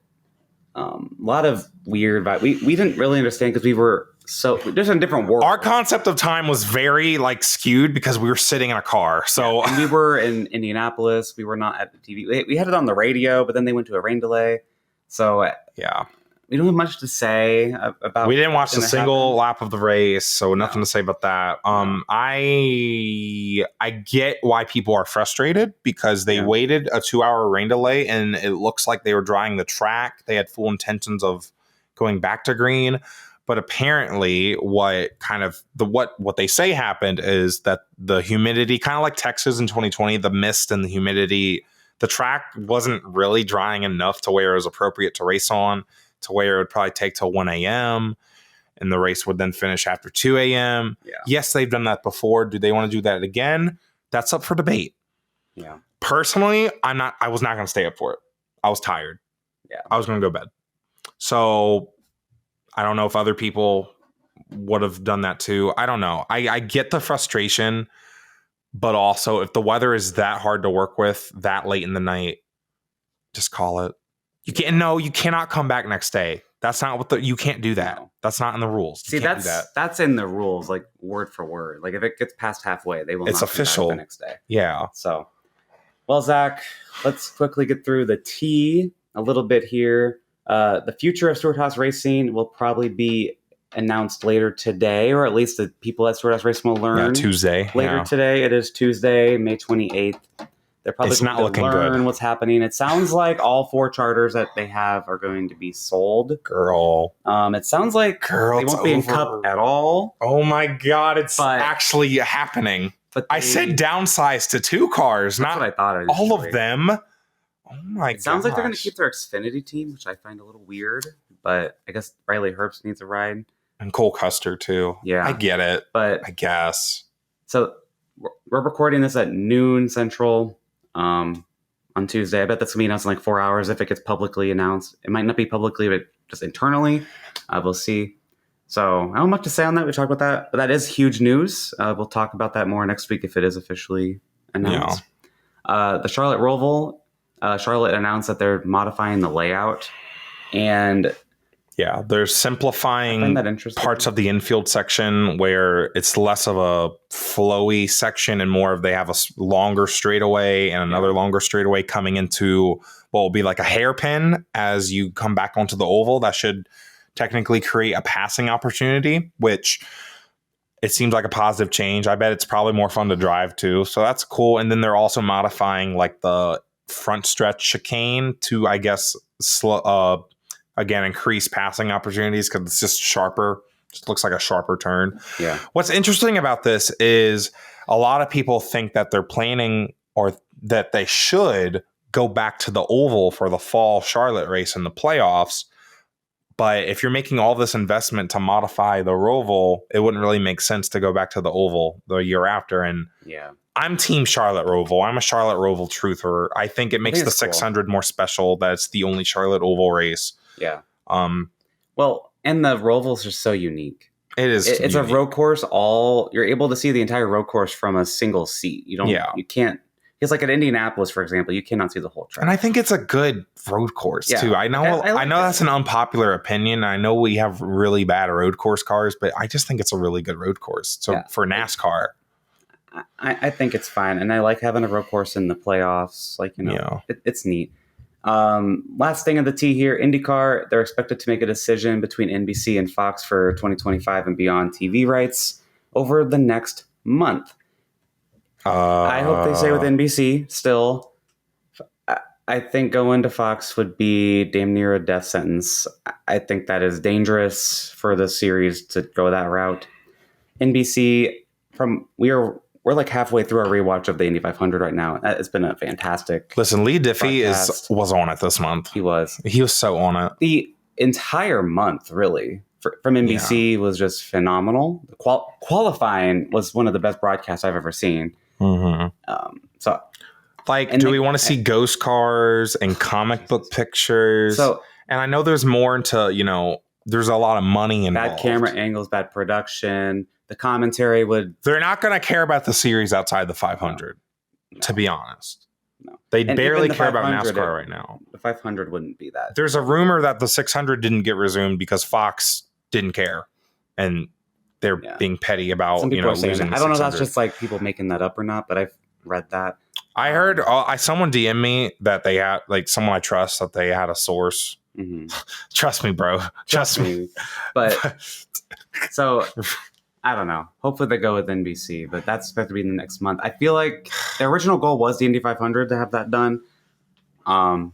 A lot of weird vibe. We didn't really understand because we were just in a different world. Our concept of time was very skewed because we were sitting in a car. So and we were in Indianapolis. We were not at the TV. We had it on the radio, but then they went to a rain delay. So we don't have much to say about. We didn't watch a single lap of the race, so nothing to say about that. I get why people are frustrated because they waited a 2-hour rain delay, and it looks like they were drying the track. They had full intentions of going back to green, but apparently, what they say happened is that the humidity, kind of like Texas in 2020, the mist and the humidity, the track wasn't really drying enough to where it was appropriate to race on. To where it would probably take till 1 a.m. and the race would then finish after 2 a.m. Yeah. Yes, they've done that before. Do they want to do that again? That's up for debate. Yeah. Personally, I was not going to stay up for it. I was tired. Yeah. I was going to go to bed. So I don't know if other people would have done that too. I don't know. I get the frustration, but also if the weather is that hard to work with that late in the night, just call it. You cannot come back next day. That's not you can't do that. No. That's not in the rules. See, that's in the rules, word for word. If it gets past halfway, they will it's not official. Come back the next day. Yeah. So, well, Zach, let's quickly get through the tea a little bit here. The future of Stewart-Haas Racing will probably be announced later today, or at least the people at Stewart-Haas Racing will learn Tuesday. Later today. It is Tuesday, May 28th. They're probably going to learn what's happening. It sounds like all 4 charters that they have are going to be sold. Girl. It sounds like they won't be in Cup at all. Oh my God, it's actually happening. But I said downsize to 2 cars, not what I thought all of them. Oh my God. It sounds like they're going to keep their Xfinity team, which I find a little weird. But I guess Riley Herbst needs a ride. And Cole Custer too. Yeah. I get it. But I guess. So we're recording this at noon Central on Tuesday. I bet that's going to be announced in like 4 hours if it gets publicly announced. It might not be publicly, but just internally. We'll see. So I don't have much to say on that. We talked about that. But that is huge news. We'll talk about that more next week if it is officially announced. The Charlotte Roval, Charlotte announced that they're modifying the layout. And yeah, they're simplifying parts of the infield section where it's less of a flowy section and more of they have a longer straightaway and another longer straightaway coming into what will be like a hairpin as you come back onto the oval. That should technically create a passing opportunity, which it seems like a positive change. I bet it's probably more fun to drive too. So that's cool. And then they're also modifying like the front stretch chicane to, I guess, again, increase passing opportunities because it's just sharper. Just looks like a sharper turn. Yeah. What's interesting about this is a lot of people think that they're planning or that they should go back to the oval for the fall Charlotte race in the playoffs. But if you're making all this investment to modify the Roval, it wouldn't really make sense to go back to the oval the year after. And I'm team Charlotte Roval. I'm a Charlotte Roval truther. I think it makes the 600 more special that it's the only Charlotte Oval race. Yeah. Well, and the Roval's are so unique. It is. It's a road course. You're able to see the entire road course from a single seat. You can't. It's like at Indianapolis, for example, you cannot see the whole track. And I think it's a good road course too. I know. I know that's an unpopular opinion. I know we have really bad road course cars, but I just think it's a really good road course. So for NASCAR, I think it's fine, and I like having a road course in the playoffs. It's neat. Last thing on the tee here, IndyCar, they're expected to make a decision between NBC and Fox for 2025 and beyond TV rights over the next month. I hope they stay with NBC still. I think going to Fox would be damn near a death sentence. I think that is dangerous for the series to go that route. NBC, we're like halfway through our rewatch of the Indy 500 right now. It's been a fantastic. Listen, Lee Diffie was on it this month. He was so on it. The entire month, really, from NBC was just phenomenal. Qualifying was one of the best broadcasts I've ever seen. Do we want to see ghost cars and comic book pictures? And I know there's more into, there's a lot of money involved. Bad camera angles, bad production. The commentary they're not going to care about the series outside the 500, to be honest. No. They barely care about NASCAR right now. The 500 wouldn't be that. There's a rumor that the 600 didn't get resumed because Fox didn't care. And they're being petty about, losing. I don't know if that's just like people making that up or not, but I've read that. I heard someone DM me that they had, like someone I trust, that they had a source. Mm-hmm. Trust me, bro. Trust me. But so I don't know. Hopefully they go with NBC, but that's expected to be in the next month. I feel like the original goal was the Indy 500 to have that done. I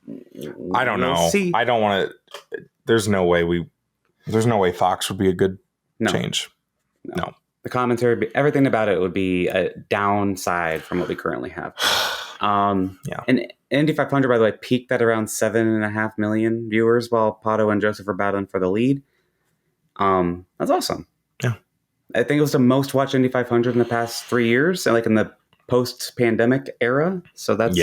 don't know. See. I don't want to. There's no way Fox would be a good change. No. The commentary, everything about it would be a downside from what we currently have. And Indy 500, by the way, peaked at around 7.5 million viewers while Pato and Joseph were battling for the lead. That's awesome. Yeah. I think it was the most watched Indy 500 in the past 3 years, and like in the post-pandemic era. So that's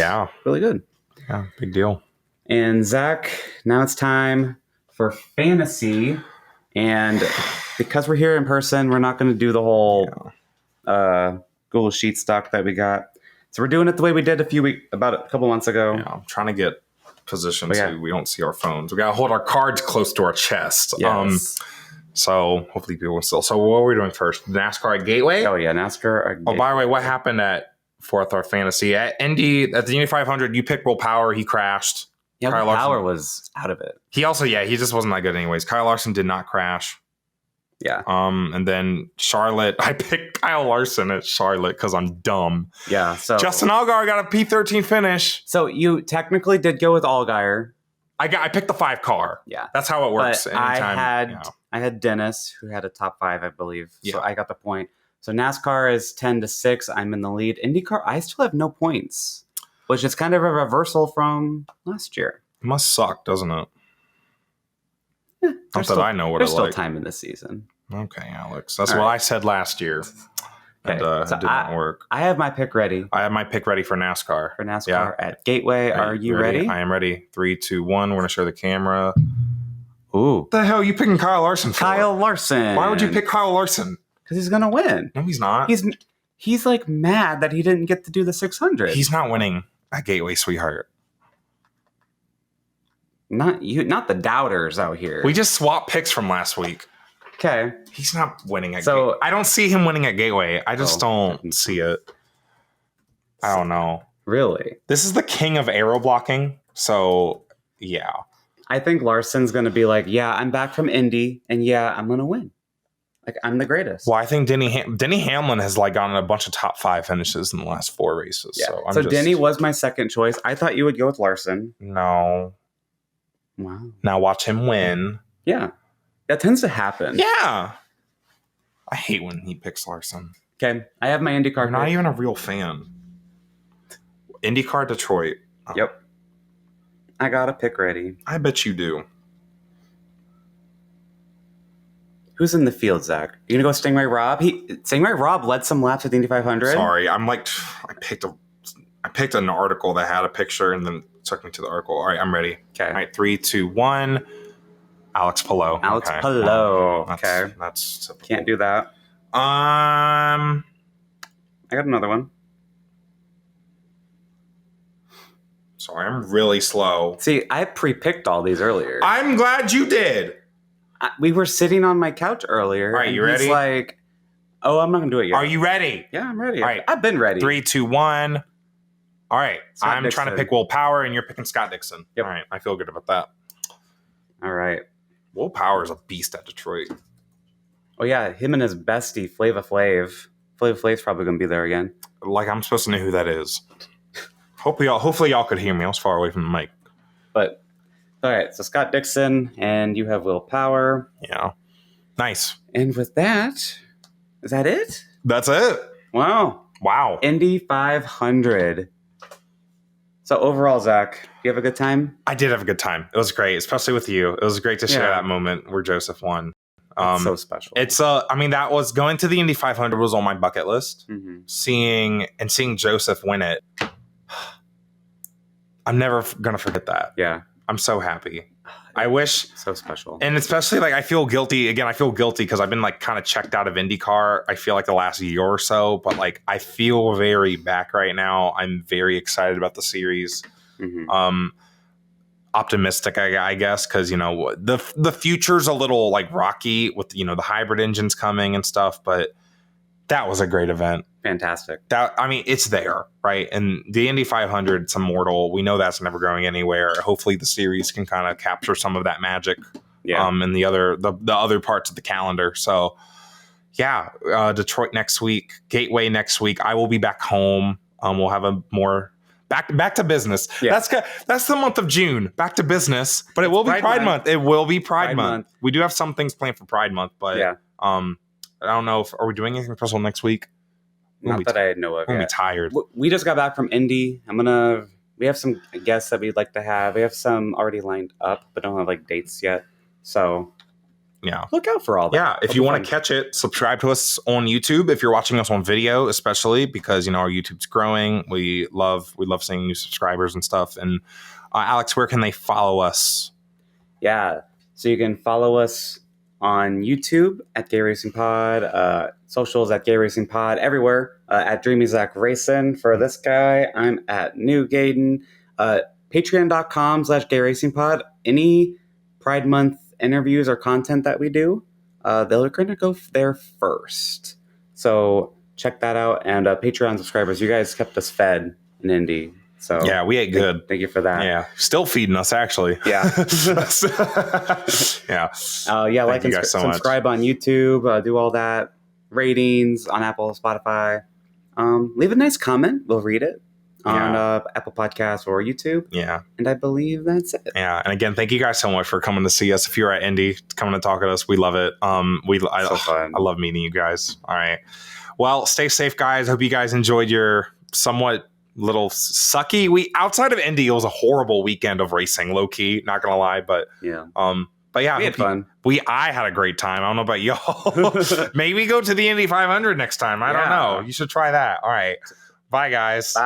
really good. Yeah, big deal. And Zack, now it's time for fantasy. And because we're here in person, we're not going to do the whole Google Sheet stock that we got. So we're doing it the way we did about a couple months ago. Yeah, I'm trying to get positioned so we don't see our phones. We got to hold our cards close to our chest. Yes. So hopefully people will still. So what are we doing first? NASCAR at Gateway? Oh, yeah, NASCAR at Gateway. Oh, by the way, what happened at fourth our fantasy? At the Indy 500, you picked Will Power. He crashed. Yeah, Will Power was out of it. He also, he just wasn't that good anyways. Kyle Larson did not crash. Yeah. And then Charlotte, I picked Kyle Larson at Charlotte because I'm dumb. Yeah. So Justin Allgaier got a P13 finish. So you technically did go with Allgaier. I picked the 5 car. Yeah. That's how it works. But I had Dennis, who had a top 5, I believe. So I got the point. So NASCAR is 10-6. I'm in the lead. IndyCar, I still have no points, which is kind of a reversal from last year. It must suck, doesn't it? Not that I know what there's it's still like. Time in this season. Okay, Alex. That's what I said last year. and it didn't work. I have my pick ready. I have my pick ready for NASCAR. At Gateway. Are you ready? I am ready. 3, 2, 1. We're going to show the camera. Ooh. What the hell are you picking Kyle Larson for? Kyle Larson. Why would you pick Kyle Larson? Because he's going to win. No, he's not. He's like mad that he didn't get to do the 600. He's not winning at Gateway, sweetheart. Not the doubters out here. We just swapped picks from last week. Okay. He's not winning at Gateway. I don't see him winning at Gateway. I just don't see it. I don't know. Really? This is the king of aero blocking. So, yeah. I think Larson's going to be like, yeah, I'm back from Indy, and yeah, I'm going to win. Like, I'm the greatest. Well, I think Denny Hamlin has like gotten a bunch of top 5 finishes in the last 4 races. Yeah. So Denny was my second choice. I thought you would go with Larson. No. Wow. Now watch him win. Yeah. That tends to happen. Yeah. I hate when he picks Larson. Okay. I have my IndyCar. I'm not even a real fan. IndyCar Detroit. Oh. Yep. I got a pick ready. I bet you do. Who's in the field, Zach? You gonna go Stingray Rob? Stingray Rob led some laps at the Indy 500. Sorry, I'm like, I picked an article that had a picture and then took me to the article. All right, I'm ready. Okay. All right, 3, 2, 1. Alex Palou. Alex Palou. Okay. That's typical. Can't do that. I got another one. Sorry, I'm really slow. See, I pre-picked all these earlier. I'm glad you did. We were sitting on my couch earlier. All right, you ready? He's like, oh, I'm not going to do it yet. Are you ready? Yeah, I'm ready. All right. I've been ready. 3, 2, 1. All right. Scott I'm Dixon. trying to pick Will Power, and you're picking Scott Dixon. Yep. All right. I feel good about that. All right. Will Power is a beast at Detroit. Oh, yeah. Him and his bestie, Flava Flav. Flava Flav's probably going to be there again. Like, I'm supposed to know who that is. Hopefully y'all could hear me. I was far away from the mic. But, all right. So, Scott Dixon, and you have Will Power. Yeah. Nice. And with that, is that it? That's it. Wow. Indy 500. So overall, Zach, you have a good time? I did have a good time. It was great, especially with you. It was great to share that moment where Joseph won. So special. It's that was going to the Indy 500 was on my bucket list. Mm-hmm. Seeing Joseph win it. I'm never gonna forget that. Yeah. I'm so happy. I wish. So special. And especially I feel guilty. Again, I feel guilty because I've been kind of checked out of IndyCar. I feel like the last year or so, but I feel very back right now. I'm very excited about the series. Mm-hmm. Optimistic, I guess, because, the future's a little rocky with, the hybrid engines coming and stuff, but that was a great event. Fantastic. It's there, right? And the Indy 500, it's immortal. We know that's never going anywhere. Hopefully the series can kind of capture some of that magic in the other parts of the calendar. So, yeah, Detroit next week, Gateway next week. I will be back home. We'll have a more back to business. Yeah. That's the month of June. Back to business, but it will be Pride Month. It will be Pride Month. We do have some things planned for Pride Month, but I don't know are we doing anything special next week? Not that I know of. I'm gonna be tired. We just got back from Indy. We have some guests that we'd like to have. We have some already lined up, but don't have dates yet. So yeah, look out for all that. Yeah, if you want to catch it, subscribe to us on YouTube. If you're watching us on video, especially because our YouTube's growing, we love seeing new subscribers and stuff. And Alex, where can they follow us? Yeah, so you can follow us on YouTube at Gay Racing Pod, socials at Gay Racing Pod, everywhere at Dreamy Zack Racing. For this guy, I'm at Newgarden. Patreon.com/Gay Racing Pod. Any Pride Month interviews or content that we do, they're going to go there first. So check that out. And Patreon subscribers, you guys kept us fed in Indy. So yeah, we ate good. Thank you for that. Yeah, still feeding us actually. Yeah, yeah. Like and subscribe on YouTube. Do all that. Ratings on Apple, Spotify. Leave a nice comment. We'll read it on Apple Podcasts or YouTube. Yeah, and I believe that's it. Yeah, and again, thank you guys so much for coming to see us. If you're at Indy, coming to talk to us, we love it. I love meeting you guys. All right, well, stay safe, guys. Hope you guys enjoyed your somewhat little sucky outside of Indy. It was a horrible weekend of racing, low key, not gonna lie, but But yeah, We had fun. I had a great time. I don't know about y'all. Maybe go to the Indy 500 next time. I don't know. You should try that. All right. Bye, guys. Bye.